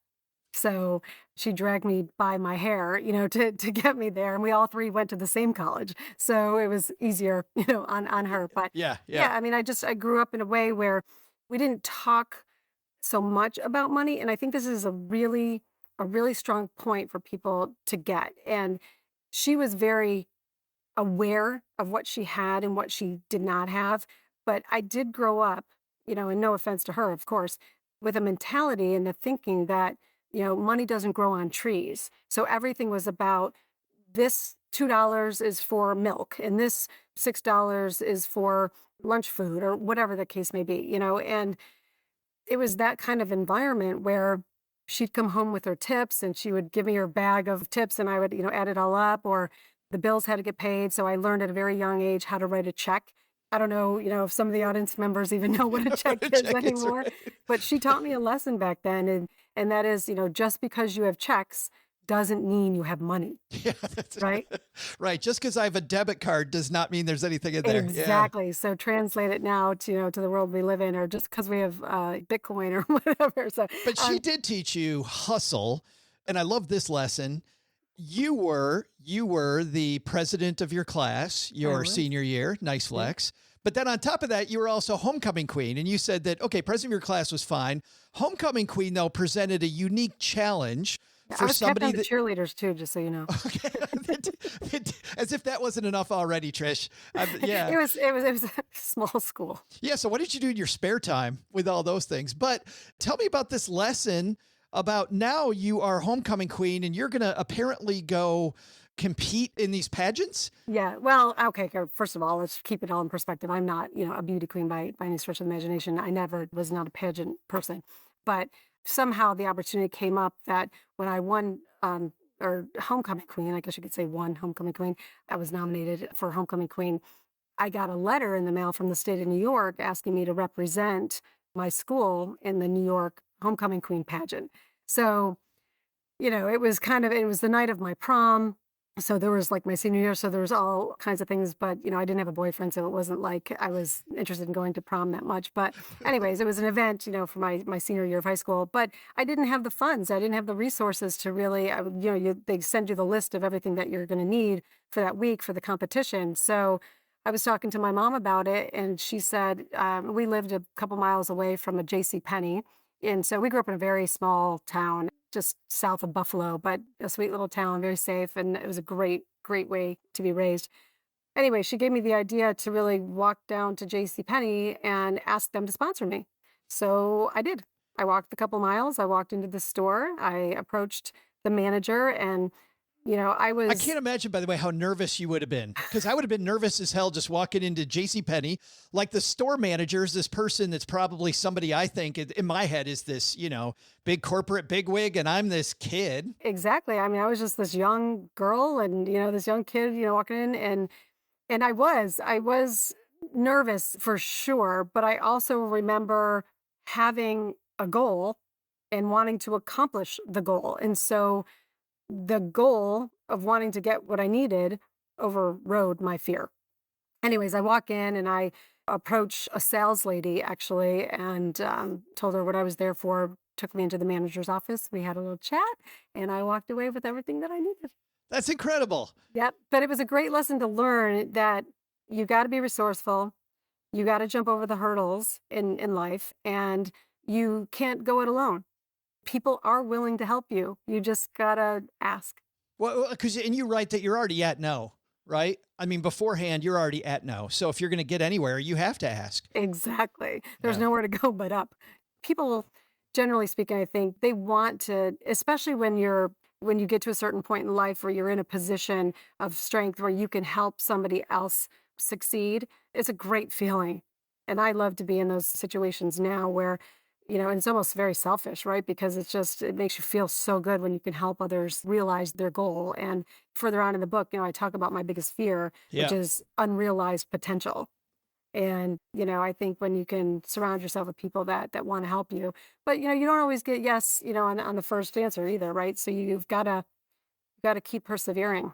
So she dragged me by my hair, to get me there. And we all three went to the same college. So it was easier, on her. But Yeah. I mean, I grew up in a way where we didn't talk so much about money. And I think this is a really strong point for people to get. And she was very aware of what she had and what she did not have. But I did grow up, and no offense to her, of course, with a mentality and the thinking that, money doesn't grow on trees. So everything was about this $2 is for milk and this $6 is for lunch food or whatever the case may be, and it was that kind of environment where she'd come home with her tips and she would give me her bag of tips and I would, add it all up, or the bills had to get paid. So I learned at a very young age how to write a check. I don't know, if some of the audience members even know what a check is anymore, right. but she taught me a lesson back then. And that is, just because you have checks doesn't mean you have money. Yeah, that's right. Right. Just because I have a debit card does not mean there's anything in there. Exactly. So translate it now to, to the world we live in, or just because we have Bitcoin or whatever. So, But she did teach you hustle. And I love this lesson. You were the president of your class your senior year. Nice flex. Yeah. But then on top of that, you were also homecoming queen. And you said that, okay, president of your class was fine. Homecoming queen, though, presented a unique challenge for I was somebody that cheerleaders too, just so you know. Okay. As if that wasn't enough already, Trish. Yeah. It was a small school. Yeah. So what did you do in your spare time with all those things? But tell me about this lesson about now you are homecoming queen and you're going to apparently go compete in these pageants? Yeah. Well, okay. First of all, let's keep it all in perspective. I'm not, a beauty queen by any stretch of the imagination. I never was not a pageant person, but somehow the opportunity came up that when I won, or homecoming queen, I guess you could say won homecoming queen, I was nominated for homecoming queen. I got a letter in the mail from the state of New York asking me to represent my school in the New York homecoming queen pageant. So, it was the night of my prom. So there was like my senior year. So there was all kinds of things, but I didn't have a boyfriend. So it wasn't like I was interested in going to prom that much, but anyways, it was an event, for my senior year of high school, but I didn't have the funds. I didn't have the resources to really, they send you the list of everything that you're going to need for that week for the competition. So I was talking to my mom about it and she said, we lived a couple miles away from a JCPenney. And so we grew up in a very small town, just south of Buffalo, but a sweet little town, very safe. And it was a great, great way to be raised. Anyway, she gave me the idea to really walk down to JCPenney and ask them to sponsor me. So I did. I walked a couple miles. I walked into the store. I approached the manager and I can't imagine, by the way, how nervous you would have been, because I would have been nervous as hell just walking into JCPenney. Like the store manager is this person that's probably somebody I think in my head is this, big corporate bigwig, and I'm this kid. Exactly. I mean, I was just this young girl and, this young kid, walking in and I was nervous for sure, but I also remember having a goal and wanting to accomplish the goal. And so the goal of wanting to get what I needed overrode my fear. Anyways, I walk in and I approach a sales lady actually and told her what I was there for, took me into the manager's office. We had a little chat and I walked away with everything that I needed. That's incredible. Yep. But it was a great lesson to learn that you got to be resourceful. You got to jump over the hurdles in life and you can't go it alone. People are willing to help you. You just gotta ask. Well, and you write that you're already at no, right? I mean, beforehand, you're already at no. So if you're going to get anywhere, you have to ask. Exactly. There's nowhere to go but up. People, generally speaking, I think they want to, especially when you get to a certain point in life where you're in a position of strength where you can help somebody else succeed. It's a great feeling. And I love to be in those situations now where and it's almost very selfish, right? Because it makes you feel so good when you can help others realize their goal. And further on in the book, I talk about my biggest fear, which is unrealized potential. And, I think when you can surround yourself with people that want to help you, but, you don't always get yes, on the first answer either, right? So you've got to keep persevering.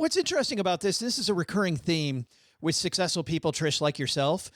What's interesting about this is a recurring theme with successful people, Trish, like yourself,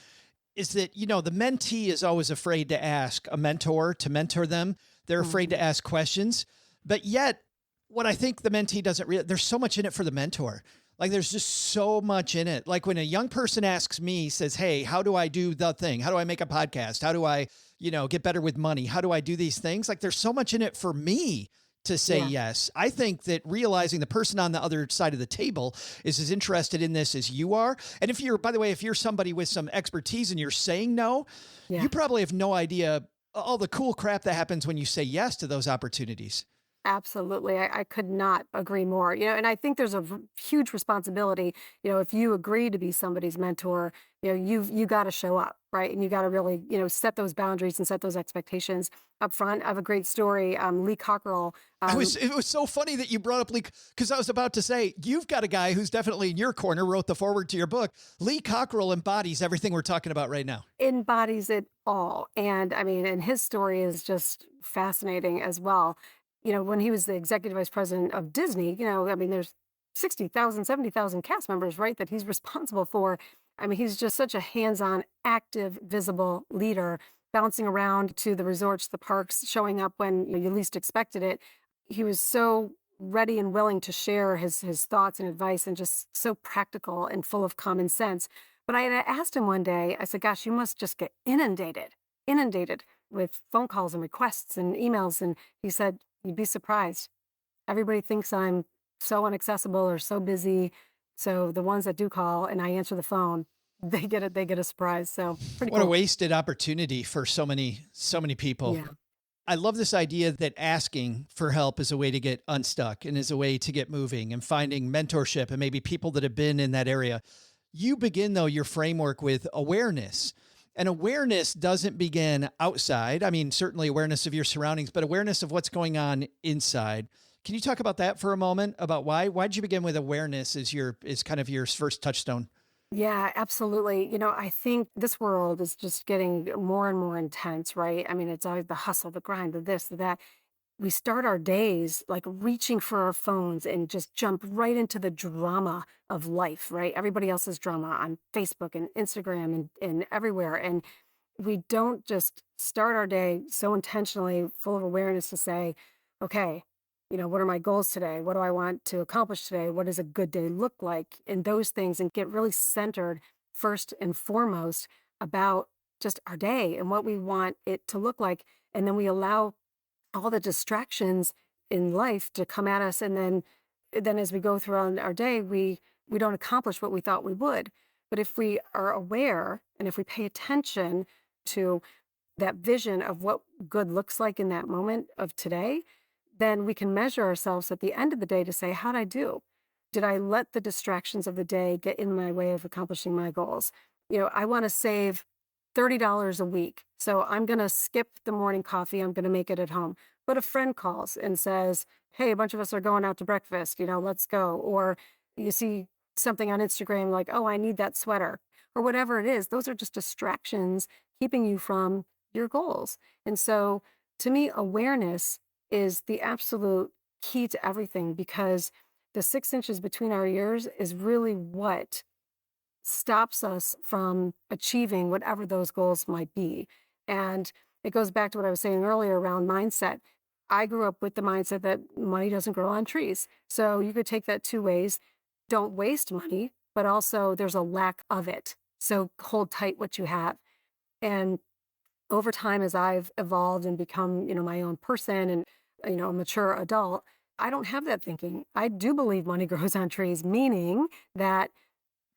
is that, you know, the mentee is always afraid to ask a mentor to mentor them. They're afraid to ask questions. But yet, what I think the mentee doesn't realize, there's so much in it for the mentor. Like, there's just so much in it. Like when a young person asks me, says, hey, how do I do the thing? How do I make a podcast? How do I, you know, get better with money? How do I do these things? Like, there's so much in it for me to say yes. I think that realizing the person on the other side of the table is as interested in this as you are. And if you're, by the way, if you're somebody with some expertise and you're saying no, you probably have no idea all the cool crap that happens when you say yes to those opportunities. Absolutely. I could not agree more. You know, and I think there's a huge responsibility, you know, if you agree to be somebody's mentor, you know, you got to show up, right? And you got to really, you know, set those boundaries and set those expectations up front. I have a great story. Lee Cockrell. It was so funny that you brought up Lee, because I was about to say, you've got a guy who's definitely in your corner, wrote the foreword to your book. Lee Cockrell embodies everything we're talking about right now. Embodies it all. And I mean, and his story is just fascinating as well. You know, when he was the executive vice president of Disney, you know, I mean, there's 60,000, 70,000 cast members, right, that he's responsible for. I mean, he's just such a hands-on, active, visible leader, bouncing around to the resorts, the parks, showing up when you least expected it. He was so ready and willing to share his thoughts and advice, and just so practical and full of common sense. But I had asked him one day, I said, gosh, you must just get inundated with phone calls and requests and emails. And he said, you'd be surprised. Everybody thinks I'm so inaccessible or so busy. So the ones that do call and I answer the phone, they get a surprise. So pretty what cool. A wasted opportunity for so many people. Yeah. I love this idea that asking for help is a way to get unstuck and is a way to get moving and finding mentorship and maybe people that have been in that area. You begin, though, your framework with awareness. And awareness doesn't begin outside. I mean, certainly awareness of your surroundings, but awareness of what's going on inside. Can you talk about that for a moment? About why'd you begin with awareness as kind of your first touchstone? Yeah, absolutely. You know, I think this world is just getting more and more intense, right? I mean, it's always the hustle, the grind, the this, the that. We start our days like reaching for our phones and just jump right into the drama of life, right? Everybody else's drama on Facebook and Instagram and everywhere. And we don't just start our day so intentionally full of awareness to say, okay, you know, what are my goals today? What do I want to accomplish today? What does a good day look like? And those things, and get really centered first and foremost about just our day and what we want it to look like. And then we allow all the distractions in life to come at us. And then as we go throughout our day, we don't accomplish what we thought we would. But if we are aware and if we pay attention to that vision of what good looks like in that moment of today, then we can measure ourselves at the end of the day to say, how'd I do? Did I let the distractions of the day get in my way of accomplishing my goals? You know, I want to save $30 a week. So I'm going to skip the morning coffee. I'm going to make it at home. But a friend calls and says, hey, a bunch of us are going out to breakfast, you know, let's go. Or you see something on Instagram like, oh, I need that sweater, or whatever it is. Those are just distractions keeping you from your goals. And so to me, awareness is the absolute key to everything, because the 6 inches between our ears is really what stops us from achieving whatever those goals might be. And it goes back to what I was saying earlier around mindset. I grew up with the mindset that money doesn't grow on trees. So you could take that two ways. Don't waste money, but also there's a lack of it. So hold tight what you have. And over time, as I've evolved and become, you know, my own person and, you know, a mature adult, I don't have that thinking. I do believe money grows on trees, meaning that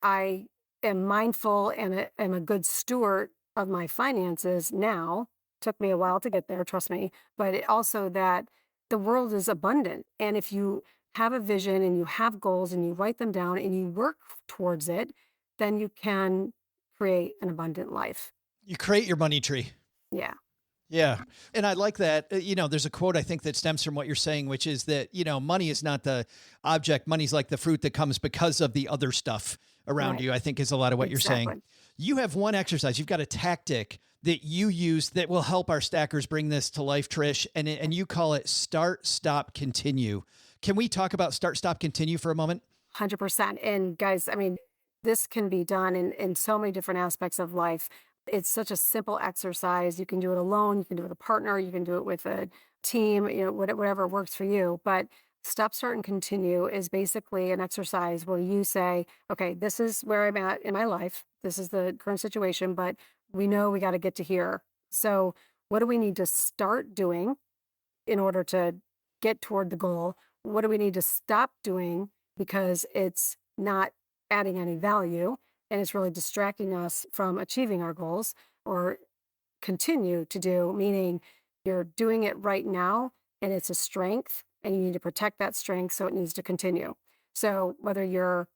I am mindful and am a good steward of my finances now. Took me a while to get there, trust me, but it also that the world is abundant. And if you have a vision and you have goals and you write them down and you work towards it, then you can create an abundant life. You create your money tree. Yeah. Yeah. And I like that. You know, there's a quote I think that stems from what you're saying, which is that, you know, money is not the object. Money's like the fruit that comes because of the other stuff around you, I think is a lot of what you're saying. You have one exercise. You've got a tactic that you use that will help our stackers bring this to life, Trish. And you call it start, stop, continue. Can we talk about start, stop, continue for a moment? 100%. And guys, I mean, this can be done in so many different aspects of life. It's such a simple exercise. You can do it alone, you can do it with a partner, you can do it with a team, whatever works for you. But stop, start, and continue is basically an exercise where you say, okay, this is where I'm at in my life. This is the current situation, but we know we got to get to here. So what do we need to start doing in order to get toward the goal? What do we need to stop doing because it's not adding any value and it's really distracting us from achieving our goals? Or continue to do, meaning you're doing it right now and it's a strength and you need to protect that strength, so it needs to continue. So whether you're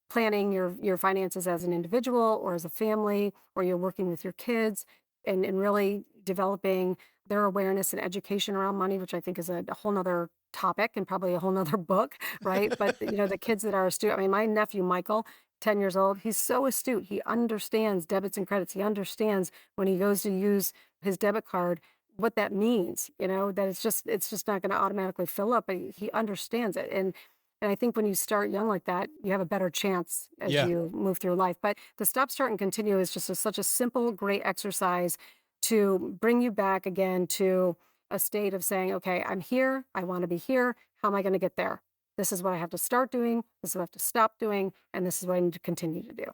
planning your finances as an individual or as a family, or you're working with your kids and really developing their awareness and education around money, which I think is a whole nother topic and probably a whole nother book, right? But the kids that are astute, I mean, my nephew, Michael, 10 years old, he's so astute. He understands debits and credits. He understands when he goes to use his debit card, what that means, that it's just not going to automatically fill up, but he understands it. And I think when you start young like that, you have a better chance as you move through life. But the stop, start, and continue is just such a simple, great exercise to bring you back again to a state of saying, okay, I'm here. I want to be here. How am I going to get there? This is what I have to start doing. This is what I have to stop doing. And this is what I need to continue to do.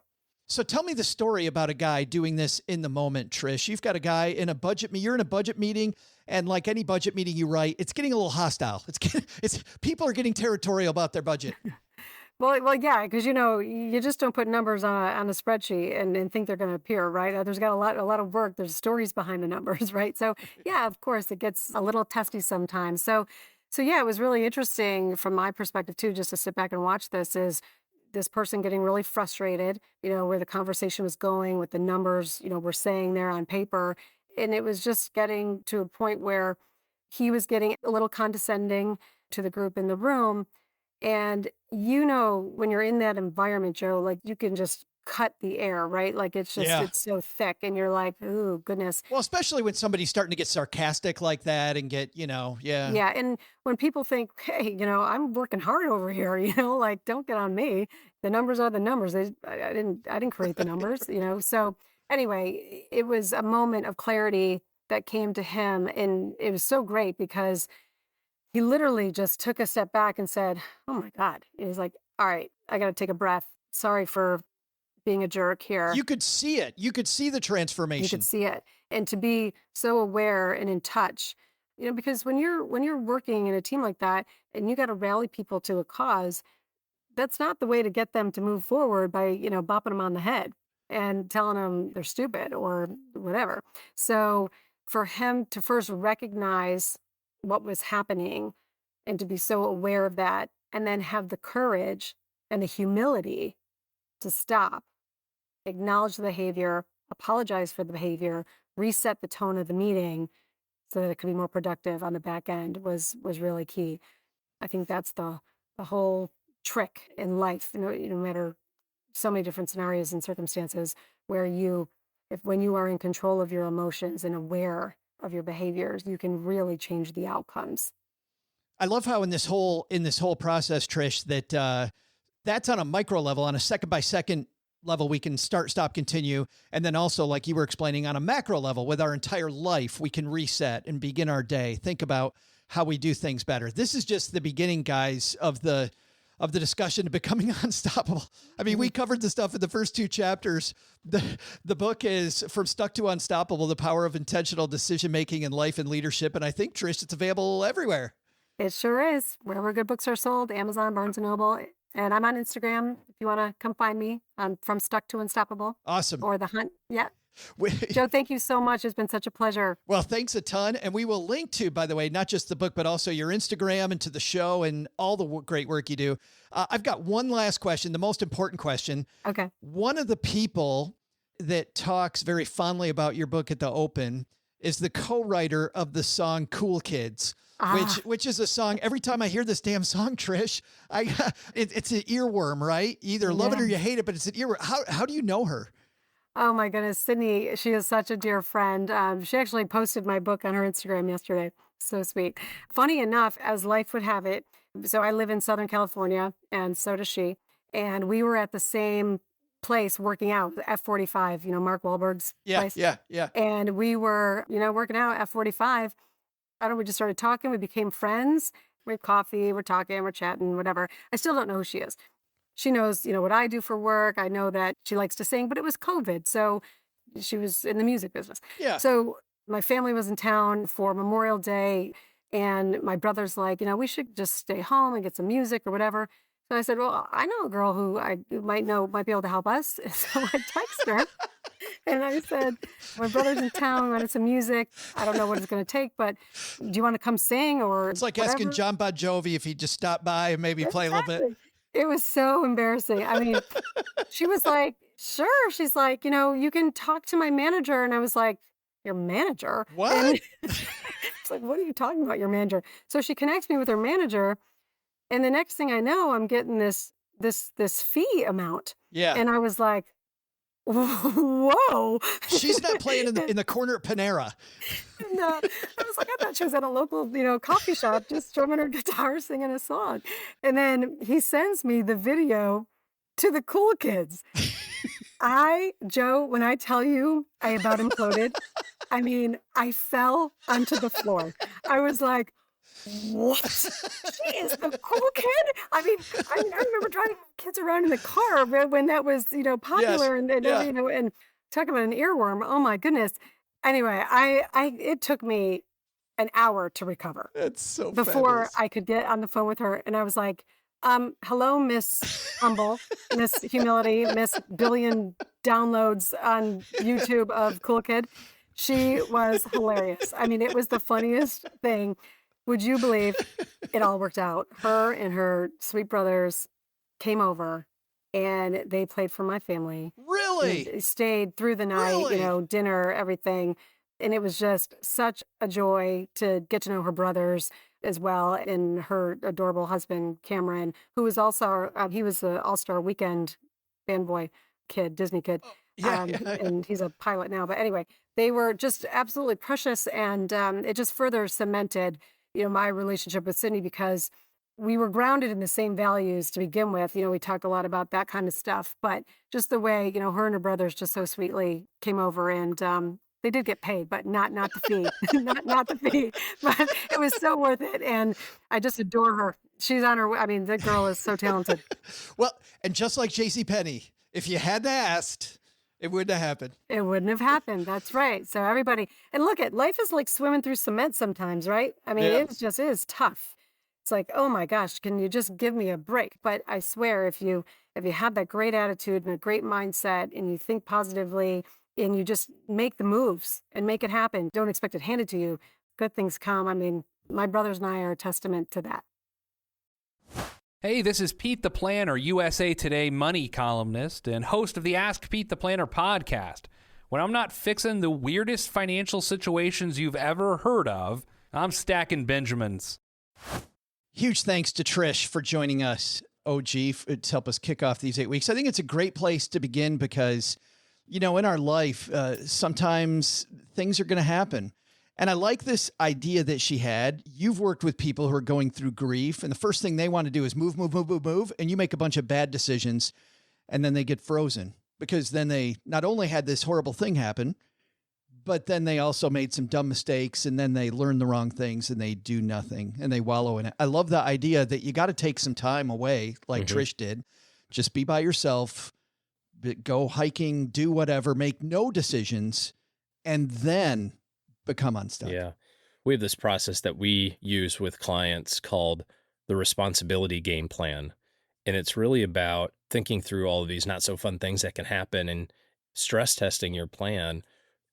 So tell me the story about a guy doing this in the moment, Trish. You've got a guy in a you're in a budget meeting, and like any budget meeting you write, it's getting a little hostile. It's people are getting territorial about their budget. Well, yeah, because you just don't put numbers on a spreadsheet and think they're going to appear, right? There's got a lot of work. There's stories behind the numbers, right? So yeah, of course, it gets a little testy sometimes. So yeah, it was really interesting from my perspective too, just to sit back and watch this person getting really frustrated, where the conversation was going with the numbers, we're saying there on paper. And it was just getting to a point where he was getting a little condescending to the group in the room. And when you're in that environment, Joe, like you can just cut the air, right? Like it's just, it's so thick and you're like, ooh, goodness. Well, especially when somebody's starting to get sarcastic like that and get, Yeah. And when people think, hey, I'm working hard over here, like don't get on me. The numbers are the numbers. I didn't create the numbers, So anyway, it was a moment of clarity that came to him. And it was so great because he literally just took a step back and said, oh my God. He was like, all right, I got to take a breath. Sorry for being a jerk here. You could see it. You could see the transformation. You could see it. And to be so aware and in touch, because when you're working in a team like that and you got to rally people to a cause, that's not the way to get them to move forward by, bopping them on the head and telling them they're stupid or whatever. So for him to first recognize what was happening and to be so aware of that and then have the courage and the humility to stop, acknowledge the behavior, apologize for the behavior, reset the tone of the meeting so that it could be more productive on the back end was really key. I think that's the whole trick in life, no matter so many different scenarios and circumstances where when you are in control of your emotions and aware of your behaviors, you can really change the outcomes. I love how in this whole process, Trish, that that's on a micro level, on a second by second level, we can start, stop, continue. And then also, like you were explaining, on a macro level with our entire life, we can reset and begin our day. Think about how we do things better. This is just the beginning, guys, of the discussion to becoming unstoppable. I mean, we covered the stuff in the first 2 chapters. The book is From Stuck to Unstoppable, The Power of Intentional Decision-Making in Life and Leadership. And I think, Trish, it's available everywhere. It sure is. Wherever good books are sold, Amazon, Barnes & Noble. And I'm on Instagram if you want to come find me. I'm From Stuck to Unstoppable. Awesome. Or The Hunt. Yeah. Joe, thank you so much. It's been such a pleasure. Well, thanks a ton. And we will link to, by the way, not just the book, but also your Instagram and to the show and all the great work you do. I've got one last question, the most important question. Okay. One of the people that talks very fondly about your book at the Open is the co-writer of the song Cool Kids, which is a song. Every time I hear this damn song, Trish, it's an earworm, right? You either love it or you hate it, but it's an earworm. How do you know her? Oh my goodness, Sydney, she is such a dear friend. She actually posted my book on her Instagram yesterday. So sweet. Funny enough, as life would have it, so I live in Southern California and so does she. and we were at the same place working out, F45, Mark Wahlberg's place. Yeah. And we were, working out at F45. I don't know, we just started talking. We became friends. We have coffee, we're talking, we're chatting, whatever. I still don't know who she is. She knows, what I do for work. I know that she likes to sing, but it was COVID. So she was in the music business. Yeah. So my family was in town for Memorial Day, and my brother's like, we should just stay home and get some music or whatever. So I said, well, I know a girl who might be able to help us. So I text her and I said, my brother's in town, we wanted some music. I don't know what it's going to take, but do you want to come sing or It's like whatever? asking John Bon Jovi if he just stopped by and maybe play a little bit. It was so embarrassing. I mean, she was like, sure. She's like, you can talk to my manager. And I was like, your manager? What? And it's like, what are you talking about, your manager? So she connects me with her manager. And the next thing I know, I'm getting this fee amount. Yeah. And I was like, whoa. She's not playing in the corner at Panera. And, I was like, I thought she was at a local, coffee shop, just strumming her guitar, singing a song. And then he sends me the video to the cool kids. Joe, when I tell you I about imploded, I mean, I fell onto the floor. I was like, what? She is the cool kid? I mean, I remember driving kids around in the car when that was, popular. Yes. And talk about an earworm. Oh my goodness. Anyway, it took me an hour to recover. That's so before fabulous. I could get on the phone with her. And I was like, hello, Miss Humble, Miss Humility, Miss Billion downloads on YouTube of Cool Kid. She was hilarious. I mean, it was the funniest thing. Would you believe it all worked out? Her and her sweet brothers came over and they played for my family. Really? They stayed through the night, Really? dinner, everything. And it was just such a joy to get to know her brothers as well, and her adorable husband, Cameron, who was also, he was an all-star weekend band boy kid, Disney kid. Yeah. And he's a pilot now. But anyway, they were just absolutely precious. And it just further cemented, my relationship with Sydney, because we were grounded in the same values to begin with. We talked a lot about that kind of stuff, but just the way, her and her brothers just so sweetly came over, and they did get paid, but not the fee, not the fee, but it was so worth it. And I just adore her. She's on her way. I mean, that girl is so talented. Well, and just like JCPenney, if you hadn't asked, it wouldn't have happened. It wouldn't have happened. That's right. So everybody, and look at, life is like swimming through cement sometimes, right? I mean, Yeah. it just is tough. It's like, oh my gosh, can you just give me a break? But I swear, if you have that great attitude and a great mindset, and you think positively, and you just make the moves and make it happen, don't expect it handed to you, good things come. I mean, my brothers and I are a testament to that. Hey, this is Pete the Planner, USA Today money columnist and host of the Ask Pete the Planner podcast. When I'm not fixing the weirdest financial situations you've ever heard of, I'm stacking Benjamins. Huge thanks to Trish for joining us, OG, to help us kick off these 8 weeks. I think it's a great place to begin because, in our life, sometimes things are going to happen. And I like this idea that she had. You've worked with people who are going through grief, and the first thing they want to do is move, and you make a bunch of bad decisions, and then they get frozen because then they not only had this horrible thing happen, but then they also made some dumb mistakes, and then they learn the wrong things, and they do nothing, and they wallow in it. I love the idea that you got to take some time away, like Trish did. Just be by yourself, go hiking, do whatever, make no decisions, and then become unstuck. Yeah. We have this process that we use with clients called the responsibility game plan. And it's really about thinking through all of these not so fun things that can happen and stress testing your plan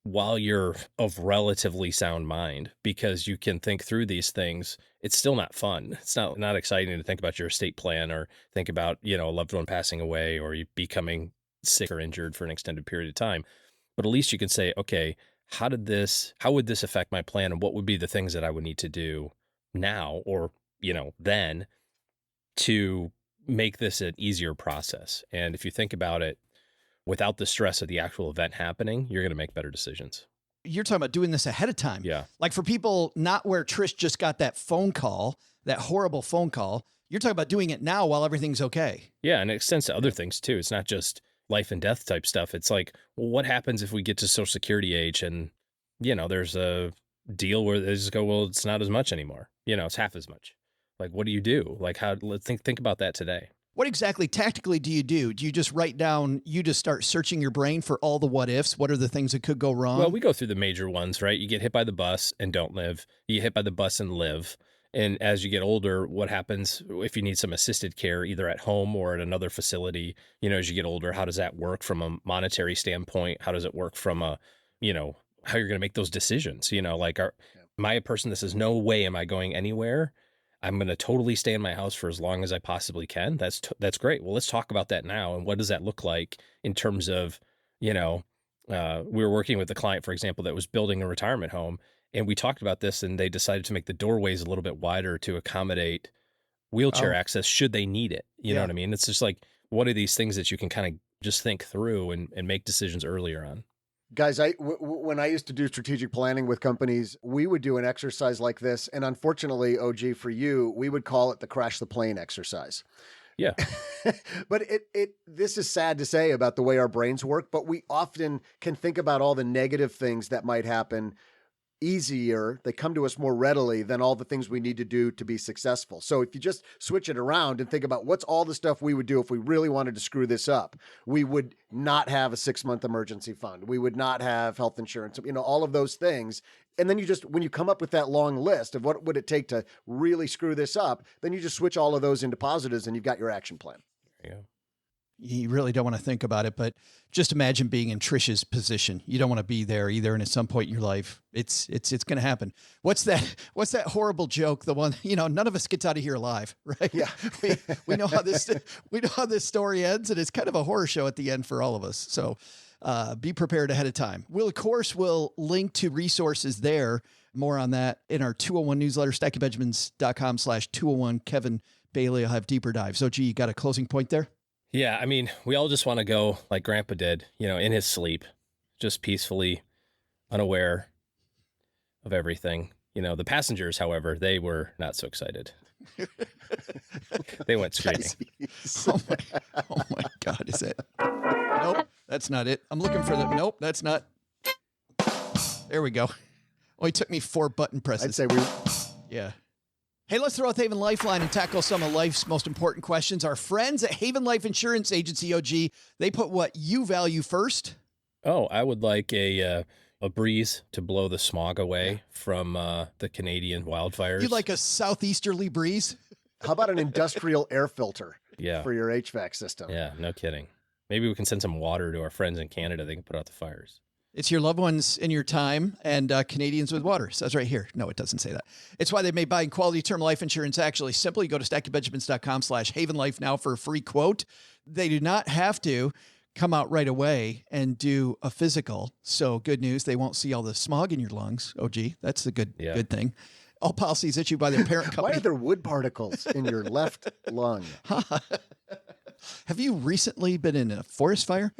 while you're of relatively sound mind, because you can think through these things. It's still not fun. It's not exciting to think about your estate plan or think about, a loved one passing away or you becoming sick or injured for an extended period of time. But at least you can say, okay, how would this affect my plan, and what would be the things that I would need to do now or, then to make this an easier process. And if you think about it, without the stress of the actual event happening, you're going to make better decisions. You're talking about doing this ahead of time. Yeah. Like for people not where Trish just got that phone call, that horrible phone call, You're talking about doing it now while everything's okay. Yeah, and it extends to other things too. It's not just life and death type stuff. It's like, well, what happens if we get to Social Security age and, there's a deal where they just go, well, it's not as much anymore. It's half as much. Like, what do you do? Like, let's think about that today. What exactly tactically do you do? Do you just write down, you just start searching your brain for all the what ifs? What are the things that could go wrong? Well, we go through the major ones, right? You get hit by the bus and don't live. You get hit by the bus and live. And as you get older, what happens if you need some assisted care, either at home or at another facility? As you get older, how does that work from a monetary standpoint? How does it work from a, how you're going to make those decisions? Am I a person that says, no way am I going anywhere? I'm going to totally stay in my house for as long as I possibly can. That's great. Well, let's talk about that now. And what does that look like in terms of, we were working with a client, for example, that was building a retirement home. And we talked about this, and they decided to make the doorways a little bit wider to accommodate wheelchair access should they need it. You know what I mean? It's just like one of these things that you can kind of just think through and make decisions earlier on. Guys, when I used to do strategic planning with companies, we would do an exercise like this. And unfortunately, OG, for you, we would call it the crash the plane exercise. Yeah. But this is sad to say about the way our brains work, but we often can think about all the negative things that might happen easier. They come to us more readily than all the things we need to do to be successful. So if you just switch it around and think about what's all the stuff we would do if we really wanted to screw this up, we would not have a 6-month emergency fund. We would not have health insurance, all of those things. And then when you come up with that long list of what would it take to really screw this up, then you just switch all of those into positives and you've got your action plan. There you go. You really don't want to think about it, but just imagine being in Trish's position. You don't want to be there either. And at some point in your life, it's going to happen. What's that horrible joke? The one, none of us gets out of here alive, right? Yeah. we know how this story ends, and it's kind of a horror show at the end for all of us. So be prepared ahead of time. We'll link to resources there. More on that in our 201 newsletter, stackingbenjamins.com/201. Kevin Bailey will have deeper dives. So, you got a closing point there? Yeah, I mean, we all just want to go like Grandpa did, in his sleep, just peacefully, unaware of everything. The passengers, however, they were not so excited. They went screaming. Oh my God, is it? Nope, that's not it. I'm looking for nope, that's not. There we go. Only took me 4 button presses. I'd say yeah. Hey, let's throw out the Haven Lifeline and tackle some of life's most important questions. Our friends at Haven Life Insurance Agency, OG, they put what you value first. Oh, I would like a breeze to blow the smog away from the Canadian wildfires. You'd like a southeasterly breeze? How about an industrial air filter for your HVAC system? Yeah, no kidding. Maybe we can send some water to our friends in Canada. They can put out the fires. It's your loved ones in your time and Canadians with water. It says right here. No, it doesn't say that. It's why they made buying quality term life insurance actually simple. You go to stackingbenjamins.com/havenlife now for a free quote. They do not have to come out right away and do a physical. So good news. They won't see all the smog in your lungs. OG, that's a good thing. All policies issued by their parent company. Why are there wood particles in your left lung? Have you recently been in a forest fire?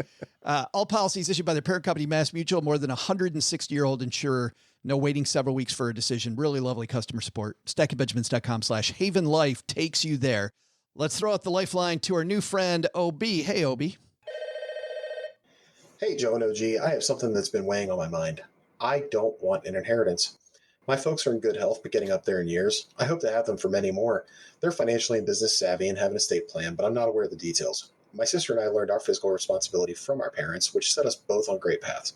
All policies issued by their parent company, Mass Mutual, more than 160-year-old insurer. No waiting several weeks for a decision. Really lovely customer support. stackingbenjamins.com/havenlife takes you there. Let's throw out the lifeline to our new friend, OB. Hey, OB. Hey, Joe and OG. I have something that's been weighing on my mind. I don't want an inheritance. My folks are in good health, but getting up there in years. I hope to have them for many more. They're financially and business savvy and have an estate plan, but I'm not aware of the details. My sister and I learned our fiscal responsibility from our parents, which set us both on great paths.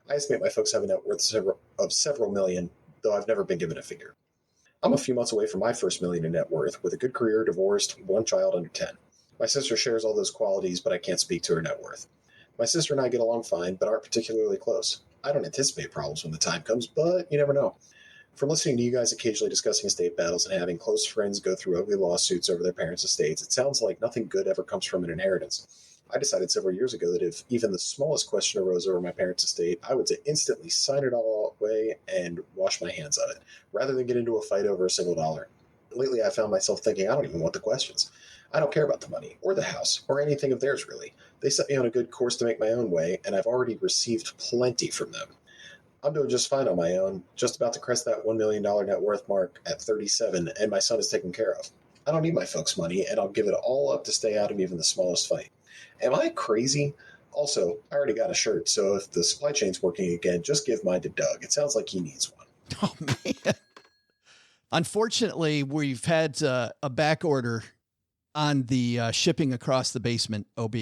I estimate my folks have a net worth of several million, though I've never been given a figure. I'm a few months away from my first million in net worth, with a good career, divorced, 1 child under 10. My sister shares all those qualities, but I can't speak to her net worth. My sister and I get along fine, but aren't particularly close. I don't anticipate problems when the time comes, but you never know. From listening to you guys occasionally discussing estate battles and having close friends go through ugly lawsuits over their parents' estates, it sounds like nothing good ever comes from an inheritance. I decided several years ago that if even the smallest question arose over my parents' estate, I would instantly sign it all away and wash my hands of it, rather than get into a fight over a single dollar. Lately, I found myself thinking, I don't even want the questions. I don't care about the money, or the house, or anything of theirs, really. They set me on a good course to make my own way, and I've already received plenty from them. I'm doing just fine on my own, just about to crest that $1 million net worth mark at 37, and my son is taken care of. I don't need my folks' money, and I'll give it all up to stay out of even the smallest fight. Am I crazy? Also, I already got a shirt, so if the supply chain's working again, just give mine to Doug. It sounds like he needs one. Oh, man. Unfortunately, we've had a back order on the shipping across the basement, OB.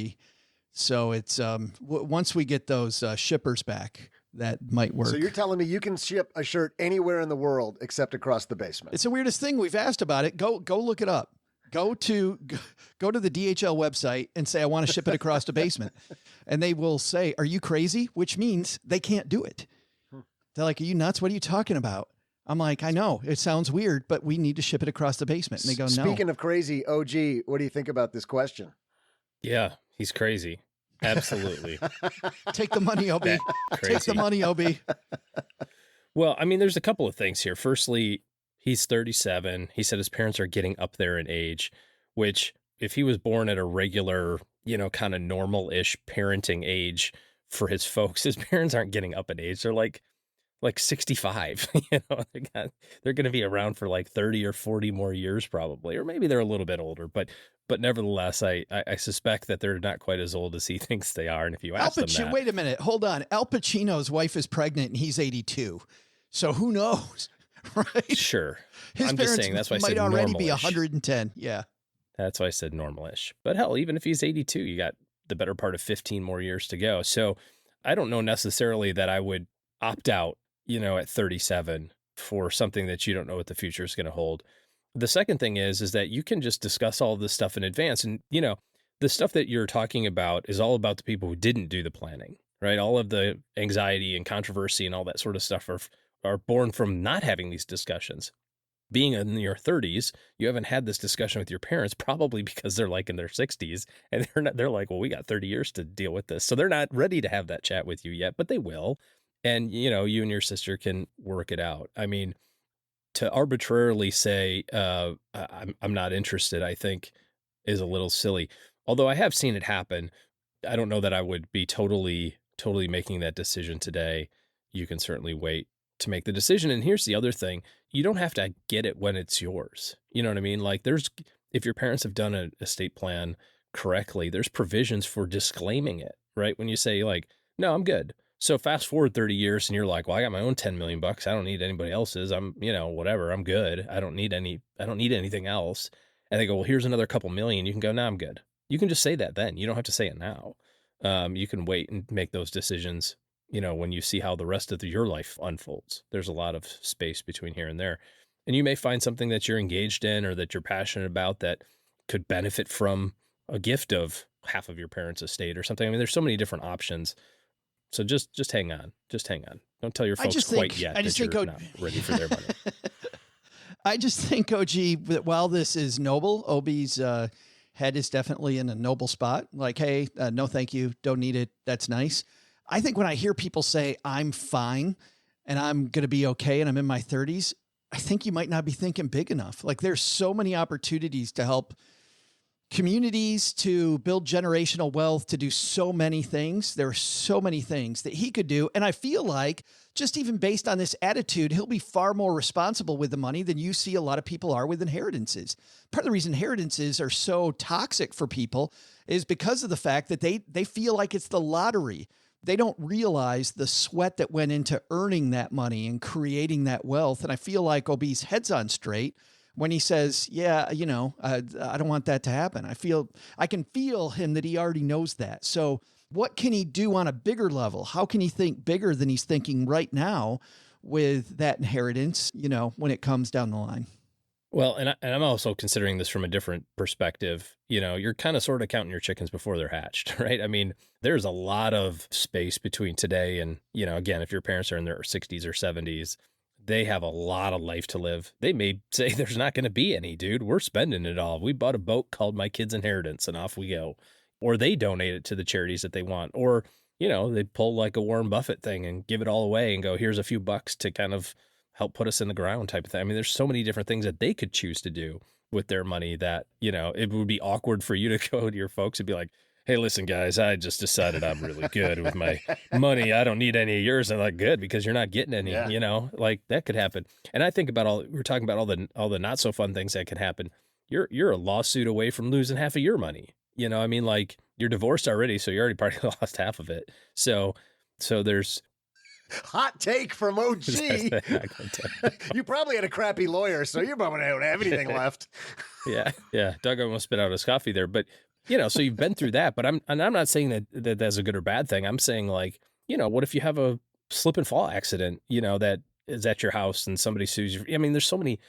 So it's once we get those shippers back, that might work. So you're telling me you can ship a shirt anywhere in the world except across the basement? It's the weirdest thing. We've asked about it. Go look it up. Go to the DHL website and say, I want to ship it across the basement. And they will say, are you crazy? Which means they can't do it. They're like, are you nuts? What are you talking about? I'm like, I know it sounds weird, but we need to ship it across the basement. And they go, no. Speaking of crazy, OG, what do you think about this question? Yeah, he's crazy. Absolutely. Take the money, OB. Take the money, OB. Well, I mean, there's a couple of things here. Firstly, he's 37. He said his parents are getting up there in age, which if he was born at a regular, kind of normal-ish parenting age for his folks, his parents aren't getting up in age. They're like 65, they're going to be around for like 30 or 40 more years probably, or maybe they're a little bit older, but nevertheless, I suspect that they're not quite as old as he thinks they are. And if you ask them that, wait a minute, hold on. Al Pacino's wife is pregnant and he's 82. So who knows? Right. Sure. His I'm parents just saying, that's why I said might already be normal-ish. 110. Yeah. That's why I said normal-ish. But hell, even if he's 82, you got the better part of 15 more years to go. So I don't know necessarily that I would opt out, at 37 for something that you don't know what the future is going to hold. The second thing is that you can just discuss all this stuff in advance. And, the stuff that you're talking about is all about the people who didn't do the planning, right? All of the anxiety and controversy and all that sort of stuff are born from not having these discussions. Being in your 30s, you haven't had this discussion with your parents, probably because they're like in their 60s and they're like, well, we got 30 years to deal with this. So they're not ready to have that chat with you yet, but they will. And, you and your sister can work it out. I mean, to arbitrarily say, I'm not interested, I think is a little silly. Although I have seen it happen. I don't know that I would be totally making that decision today. You can certainly wait to make the decision. And here's the other thing. You don't have to get it when it's yours. You know what I mean? Like if your parents have done an estate plan correctly, there's provisions for disclaiming it, right? When you say like, no, I'm good. So fast forward 30 years and you're like, well, I got my own 10 million bucks. I don't need anybody else's. I'm, whatever. I'm good. I don't need anything else. And they go, well, here's another couple million. You can go, no, I'm good. You can just say that then. You don't have to say it now. You can wait and make those decisions, when you see how the rest of your life unfolds. There's a lot of space between here and there. And you may find something that you're engaged in or that you're passionate about that could benefit from a gift of half of your parents' estate or something. I mean, there's so many different options. So just hang on. Just hang on. Don't tell your folks quite yet that you're not ready for their money. I just think, OG, that while this is noble, OB's head is definitely in a noble spot. Like, hey, no, thank you. Don't need it. That's nice. I think when I hear people say, I'm fine and I'm going to be okay and I'm in my 30s, I think you might not be thinking big enough. Like there's so many opportunities to help communities, to build generational wealth, to do so many things. There are so many things that he could do. And I feel like just even based on this attitude, he'll be far more responsible with the money than you see a lot of people are with inheritances. Part of the reason inheritances are so toxic for people is because of the fact that they feel like it's the lottery. They don't realize the sweat that went into earning that money and creating that wealth. And I feel like OB's head's on straight when he says, yeah, I don't want that to happen. I can feel him that he already knows that. So what can he do on a bigger level? How can he think bigger than he's thinking right now with that inheritance, when it comes down the line? Well, and I'm also considering this from a different perspective. You're kind of sort of counting your chickens before they're hatched, right? I mean, there's a lot of space between today and, again, if your parents are in their 60s or 70s, they have a lot of life to live. They may say there's not going to be any, dude. We're spending it all. We bought a boat called My Kid's Inheritance and off we go. Or they donate it to the charities that they want. Or, they pull like a Warren Buffett thing and give it all away and go, here's a few bucks to kind of help put us in the ground type of thing. I mean, there's so many different things that they could choose to do with their money that, it would be awkward for you to go to your folks and be like, hey, listen, guys, I just decided I'm really good with my money. I don't need any of yours. And I'm like, good, because you're not getting any, like that could happen. And I think about we're talking about all the not so fun things that could happen. you're a lawsuit away from losing half of your money. You know, I mean, like, you're divorced already, so you already probably lost half of it. So there's hot take from OG. You probably had a crappy lawyer, so you probably don't have anything left. Yeah. Doug almost spit out his coffee there, but you know, so you've been through that. But I'm not saying that that's a good or bad thing. I'm saying, like, you know, what if you have a slip and fall accident, you know, that is at your house and somebody sues you? I mean, there's so many.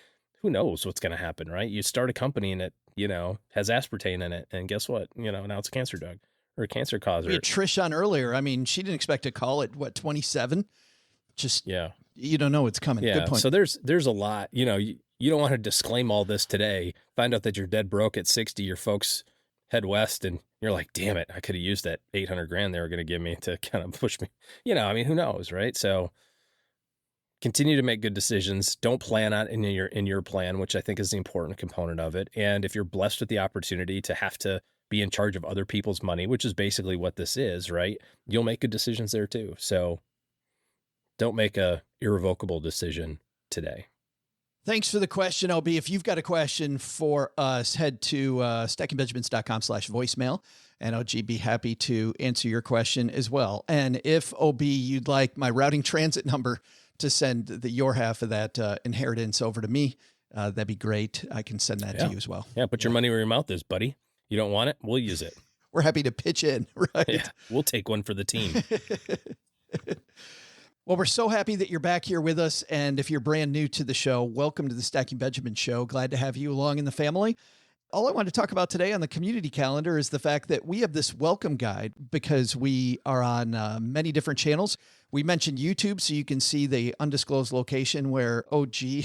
Who knows what's going to happen, right? You start a company and it, you know, has aspartame in it, and guess what? You know, now it's a cancer drug or a cancer causer. We had Trish on earlier. I mean, she didn't expect to call it, 27? Just, you don't know what's coming. Yeah. Good point. So there's a lot, you know, you don't want to disclaim all this today, find out that you're dead broke at 60, your folks head west, and you're like, damn it, I could have used that $800,000 they were going to give me to kind of push me. You know, I mean, who knows, right? So continue to make good decisions. Don't plan on in your plan, which I think is the important component of it. And if you're blessed with the opportunity to have to be in charge of other people's money, which is basically what this is, right? You'll make good decisions there too. So don't make a irrevocable decision today. Thanks for the question, OB. If you've got a question for us, head to stackingbenjamins.com/voicemail, and OG be happy to answer your question as well. And if, OB, you'd like my routing transit number to send your half of that inheritance over to me, that'd be great. I can send that to you as well. Yeah, put your money where your mouth is, buddy. You don't want it? We'll use it. We're happy to pitch in, right? Yeah, we'll take one for the team. Well, we're so happy that you're back here with us. And if you're brand new to the show, welcome to the Stacking Benjamin Show. Glad to have you along in the family. All I want to talk about today on the community calendar is the fact that we have this welcome guide because we are on many different channels. We mentioned YouTube, so you can see the undisclosed location where OG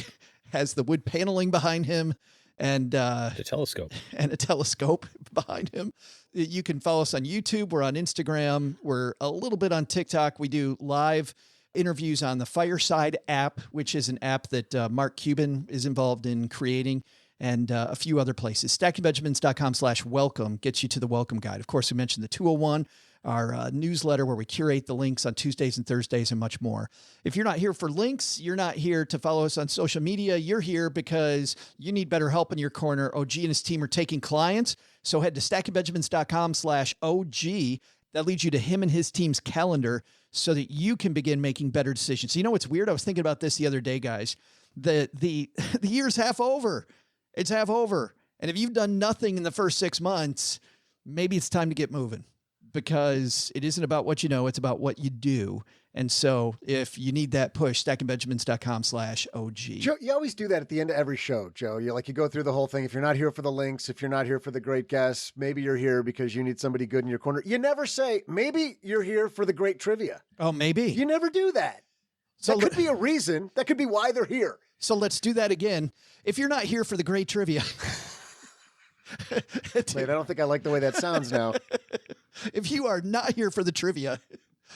has the wood paneling behind him and the telescope and a telescope behind him. You can follow us on YouTube. We're on Instagram. We're a little bit on TikTok. We do live interviews on the Fireside app, which is an app that Mark Cuban is involved in creating, and a few other places. stackingbenjamins.com/welcome gets you to the welcome guide. Of course, we mentioned the 201, our newsletter where we curate the links on Tuesdays and Thursdays and much more. If you're not here for links, you're not here to follow us on social media. You're here because you need better help in your corner. OG and his team are taking clients. So head to stackingbenjamins.com/OG. That leads you to him and his team's calendar so that you can begin making better decisions. So, you know what's weird? I was thinking about this the other day, guys. The year's half over. It's half over. And if you've done nothing in the first 6 months, maybe it's time to get moving, because it isn't about what you know, it's about what you do. And so if you need that push, stackingbenjamins.com/OG. Joe, you always do that at the end of every show, Joe. You go through the whole thing. If you're not here for the links, if you're not here for the great guests, maybe you're here because you need somebody good in your corner. You never say, maybe you're here for the great trivia. Oh, maybe. You never do that. So that could be a reason. That could be why they're here. So let's do that again. If you're not here for the great trivia. Wait, I don't think I like the way that sounds now. If you are not here for the trivia,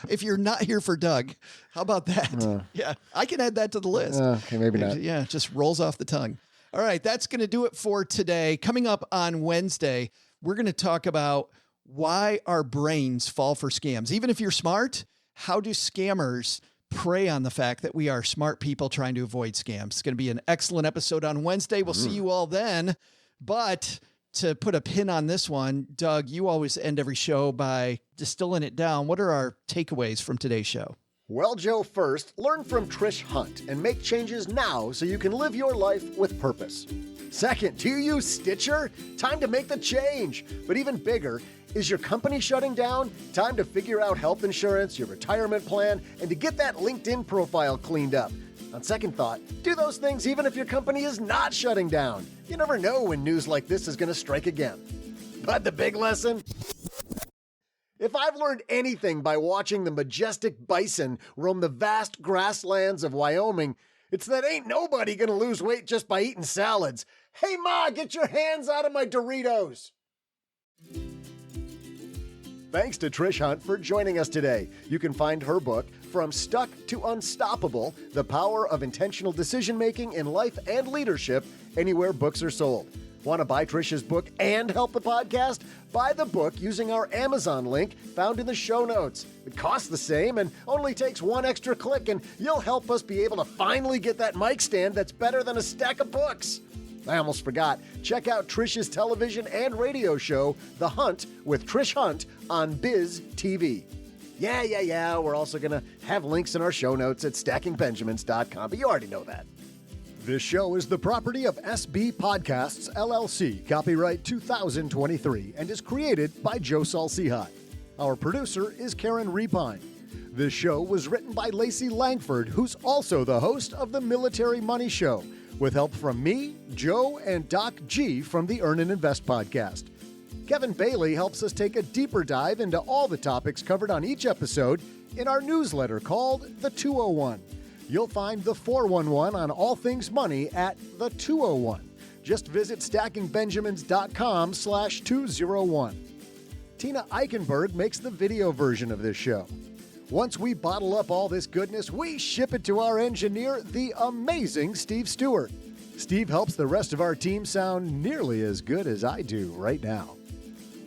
if you're not here for Doug, how about that? Yeah, I can add that to the list. Okay, maybe not. Yeah, it just rolls off the tongue. All right, that's going to do it for today. Coming up on Wednesday, we're going to talk about why our brains fall for scams. Even if you're smart, how do scammers prey on the fact that we are smart people trying to avoid scams? It's going to be an excellent episode on Wednesday. We'll see you all then. But to put a pin on this one, Doug, you always end every show by distilling it down. What are our takeaways from today's show? Well, Joe, first, learn from Trish Hunt and make changes now so you can live your life with purpose. Second, do you use Stitcher? Time to make the change. But even bigger, is your company shutting down? Time to figure out health insurance, your retirement plan, and to get that LinkedIn profile cleaned up. On second thought, do those things even if your company is not shutting down. You never know when news like this is going to strike again. But the big lesson? If I've learned anything by watching the majestic bison roam the vast grasslands of Wyoming, it's that ain't nobody going to lose weight just by eating salads. Hey, Ma, get your hands out of my Doritos. Thanks to Trish Hunt for joining us today. You can find her book, From Stuck to Unstoppable, The Power of Intentional Decision-Making in Life and Leadership, anywhere books are sold. Want to buy Trish's book and help the podcast? Buy the book using our Amazon link found in the show notes. It costs the same and only takes one extra click, and you'll help us be able to finally get that mic stand that's better than a stack of books. I almost forgot. Check out Trish's television and radio show, The Hunt with Trish Hunt on Biz TV. Yeah. We're also going to have links in our show notes at stackingbenjamins.com, but you already know that. This show is the property of SB Podcasts, LLC, copyright 2023, and is created by Joe Salcihat. Our producer is Karen Repine. This show was written by Lacey Langford, who's also the host of the Military Money Show, with help from me, Joe, and Doc G from the Earn and Invest podcast. Kevin Bailey helps us take a deeper dive into all the topics covered on each episode in our newsletter called The 201. You'll find the 411 on all things money at The 201. Just visit stackingbenjamins.com/201. Tina Eichenberg makes the video version of this show. Once we bottle up all this goodness, we ship it to our engineer, the amazing Steve Stewart. Steve helps the rest of our team sound nearly as good as I do right now.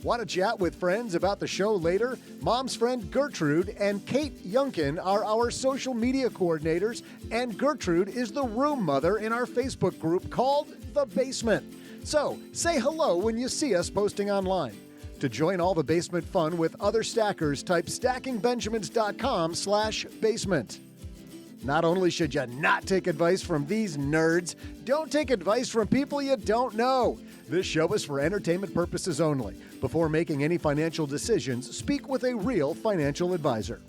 Want to chat with friends about the show later? Mom's friend Gertrude and Kate Yunkin are our social media coordinators, and Gertrude is the room mother in our Facebook group called The Basement. So, say hello when you see us posting online. To join all the basement fun with other stackers, type stackingbenjamins.com/basement. Not only should you not take advice from these nerds, don't take advice from people you don't know. This show is for entertainment purposes only. Before making any financial decisions, speak with a real financial advisor.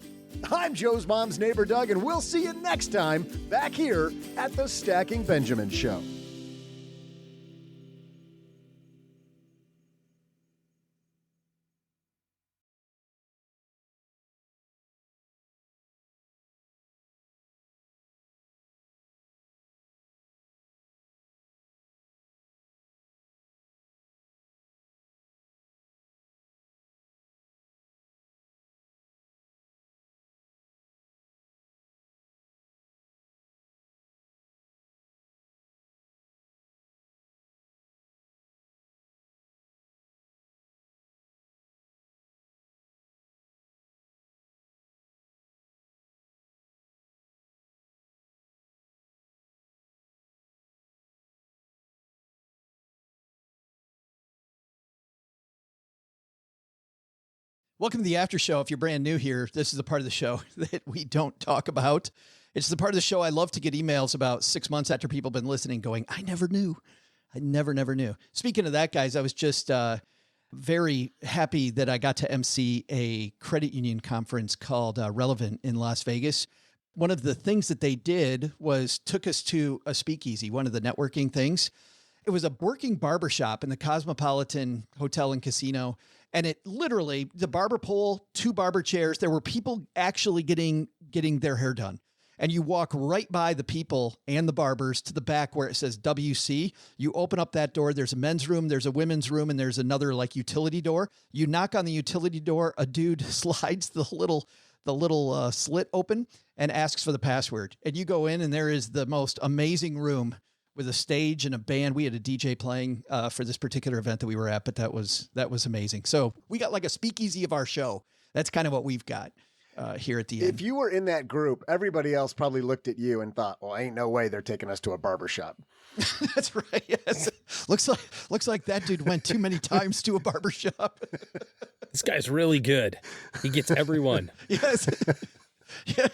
I'm Joe's mom's neighbor, Doug, and we'll see you next time back here at the Stacking Benjamin Show. Welcome to the after show. If you're brand new here, this is the part of the show that we don't talk about. It's the part of the show I love to get emails about 6 months after people have been listening going, I never knew. I never knew. Speaking of that, guys, I was just very happy that I got to MC a credit union conference called Relevant in Las Vegas. One of the things that they did was took us to a speakeasy, one of the networking things. It was a working barbershop in the Cosmopolitan Hotel and Casino. And it literally, the barber pole, 2 barber chairs, there were people actually getting their hair done. And you walk right by the people and the barbers to the back where it says WC. You open up that door. There's a men's room, there's a women's room, and there's another like utility door. You knock on the utility door. A dude slides the little slit open and asks for the password. And you go in and there is the most amazing room with a stage and a band. We had a DJ playing for this particular event that we were at, but that was amazing. So we got like a speakeasy of our show. That's kind of what we've got here at the end. If you were in that group, everybody else probably looked at you and thought, well, ain't no way they're taking us to a barbershop. That's right. Yes. Looks like that dude went too many times to a barbershop. This guy's really good. He gets everyone. Yes. Yeah.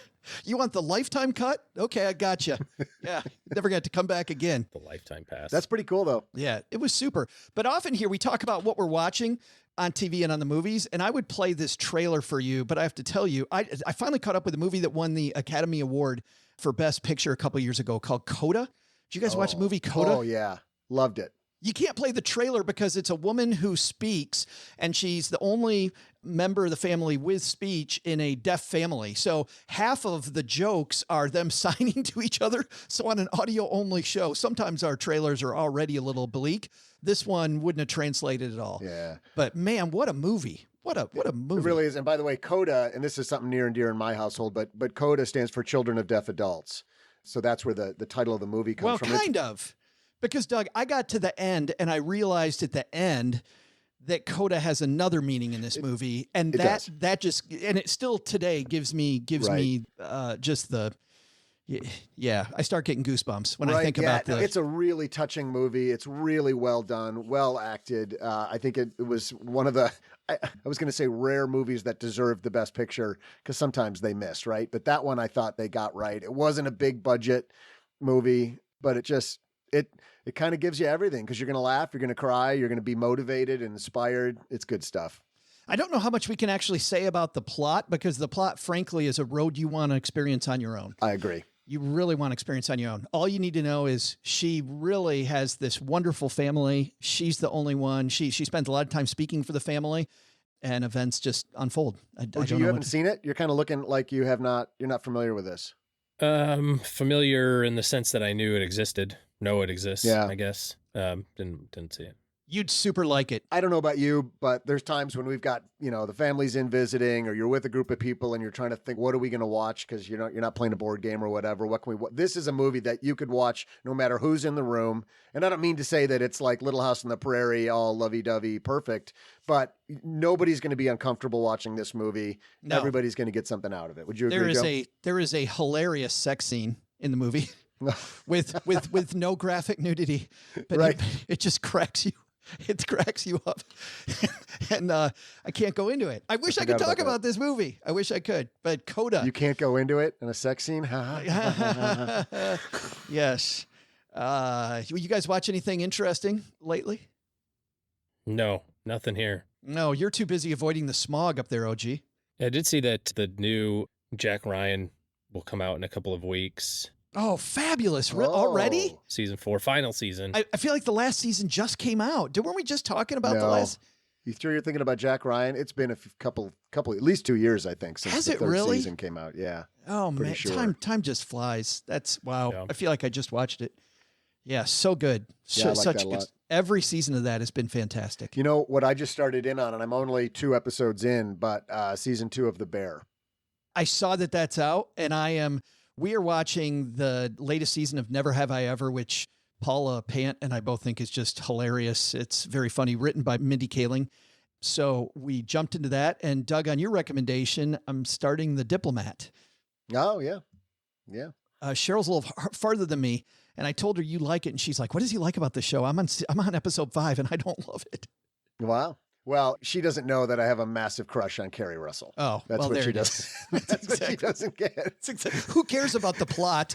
You want the lifetime cut? Okay, I gotcha. Yeah. Never got to come back again. The lifetime pass. That's pretty cool, though. Yeah, it was super. But often here we talk about what we're watching on TV and on the movies, and I would play this trailer for you, but I have to tell you, I finally caught up with a movie that won the Academy Award for Best Picture a couple years ago called Coda. Did you guys watch the movie Coda? Oh, yeah. Loved it. You can't play the trailer because it's a woman who speaks, and she's the only member of the family with speech in a deaf family. So half of the jokes are them signing to each other. So on an audio only show, sometimes our trailers are already a little bleak. This one wouldn't have translated at all. Yeah. But man, what a movie. What a movie. It really is. And by the way, CODA, and this is something near and dear in my household, but CODA stands for Children of Deaf Adults. So that's where the title of the movie comes from. Well, kind of. Because, Doug, I got to the end and I realized at the end that CODA has another meaning in this movie. And that just, and it still today gives me just the, Yeah, I start getting goosebumps when I think yeah, about this. It's a really touching movie. It's really well done, well acted. I think it was one of the, I was going to say rare movies that deserved the best picture because sometimes they miss, right? But that one I thought they got right. It wasn't a big budget movie, but it just, it kind of gives you everything because you're going to laugh, you're going to cry, you're going to be motivated and inspired. It's good stuff. I don't know how much we can actually say about the plot because the plot, frankly, is a road you want to experience on your own. I agree. You really want to experience on your own. All you need to know is she really has this wonderful family. She's the only one. She spends a lot of time speaking for the family, and events just unfold. You haven't seen it? You're kind of looking like you're not familiar with this. Familiar in the sense that I knew it existed. Know it exists. Yeah. I guess. Didn't see it. You'd super like it. I don't know about you, but there's times when we've got, the family's in visiting or you're with a group of people and you're trying to think, what are we going to watch? Because you're not playing a board game or whatever. This is a movie that you could watch no matter who's in the room. And I don't mean to say that it's like Little House on the Prairie, all lovey-dovey, perfect, but nobody's going to be uncomfortable watching this movie. No. Everybody's going to get something out of it. Would you agree, Joe? There is a hilarious sex scene in the movie with no graphic nudity, but right. it just cracks you. It cracks you up. And I can't go into it. I wish I could talk about this movie. I wish I could. But Coda. You can't go into it in a sex scene? Yes. You guys watch anything interesting lately? No, nothing here. No, you're too busy avoiding the smog up there, OG. I did see that the new Jack Ryan will come out in a couple of weeks. Oh, fabulous. Already? Season 4, final season. I feel like the last season just came out. Weren't we just talking about the last? You sure you're thinking about Jack Ryan? It's been a couple, at least 2 years, I think, since the third season came out. Yeah. Oh, man. Sure. Time just flies. That's wow. Yeah. I feel like I just watched it. Yeah, so good. Yeah, I like that a lot. Every season of that has been fantastic. You know what I just started in on, and I'm only 2 episodes in, but season 2 of The Bear. I saw that that's out, and we are watching the latest season of Never Have I Ever, which Paula Pant and I both think is just hilarious. It's very funny, written by Mindy Kaling. So we jumped into that. And Doug, on your recommendation, I'm starting The Diplomat. Oh, yeah. Yeah. Cheryl's a little farther than me, and I told her you like it, and she's like, what does he like about the show? I'm on episode 5, and I don't love it. Wow. Well, she doesn't know that I have a massive crush on Carrie Russell. Oh, that's what she does. That's what she doesn't get. Who cares about the plot?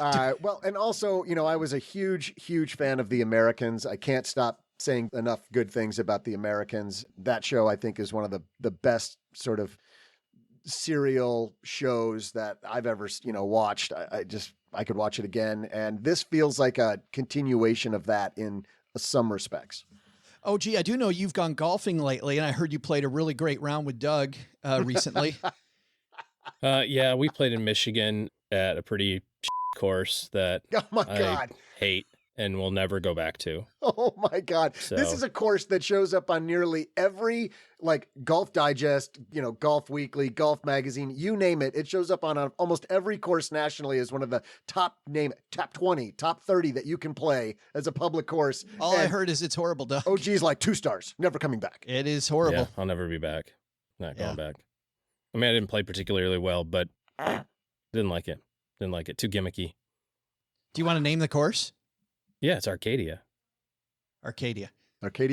Well, and also, I was a huge, huge fan of The Americans. I can't stop saying enough good things about The Americans. That show, I think, is one of the best sort of serial shows that I've ever, watched. I could watch it again. And this feels like a continuation of that in some respects. Oh, gee, I do know you've gone golfing lately, and I heard you played a really great round with Doug recently. Yeah, we played in Michigan at a pretty course that I hate and will never go back to. Oh, my God. So. This is a course that shows up on nearly every, Golf Digest, Golf Weekly, Golf Magazine, you name it. It shows up on almost every course nationally as one of the top 20, top 30 that you can play as a public course. All I heard is it's horrible, Doug. OG's like 2 stars, never coming back. It is horrible. Yeah, I'll never be back. Not going back. I mean, I didn't play particularly well, but didn't like it. Too gimmicky. Do you want to name the course? Yeah, it's Arcadia. Arcadia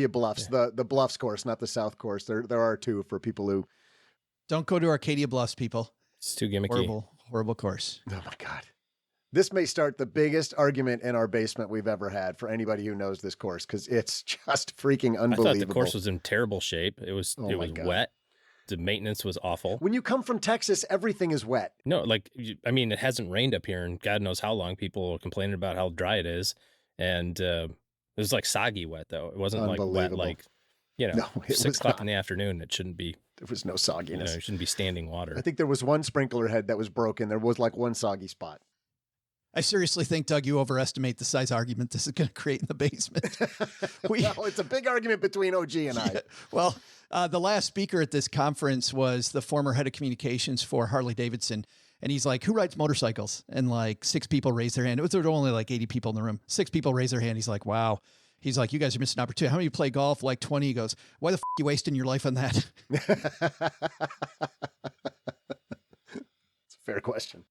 Bluffs, the Bluffs course, not the South course. There are 2 for people who don't go to Arcadia Bluffs, people. It's too gimmicky. Horrible course. Oh my God. This may start the biggest argument in our basement we've ever had for anybody who knows this course because it's just freaking unbelievable. I thought the course was in terrible shape. It was wet. The maintenance was awful. When you come from Texas, everything is wet. No, it hasn't rained up here, and God knows how long. People are complaining about how dry it is. And it was soggy wet, though. It wasn't wet, 6 o'clock in the afternoon. It shouldn't be. There was no sogginess. It shouldn't be standing water. I think there was one sprinkler head that was broken. There was one soggy spot. I seriously think, Doug, you overestimate the size argument this is going to create in the basement. Well, it's a big argument between OG and I. Yeah. Well, the last speaker at this conference was the former head of communications for Harley Davidson. And he's like, who rides motorcycles? And 6 people raised their hand. There were only 80 people in the room. 6 people raised their hand. He's like, wow. He's like, you guys are missing an opportunity. How many of you play golf? 20. He goes, why the f*** are you wasting your life on that? It's a fair question.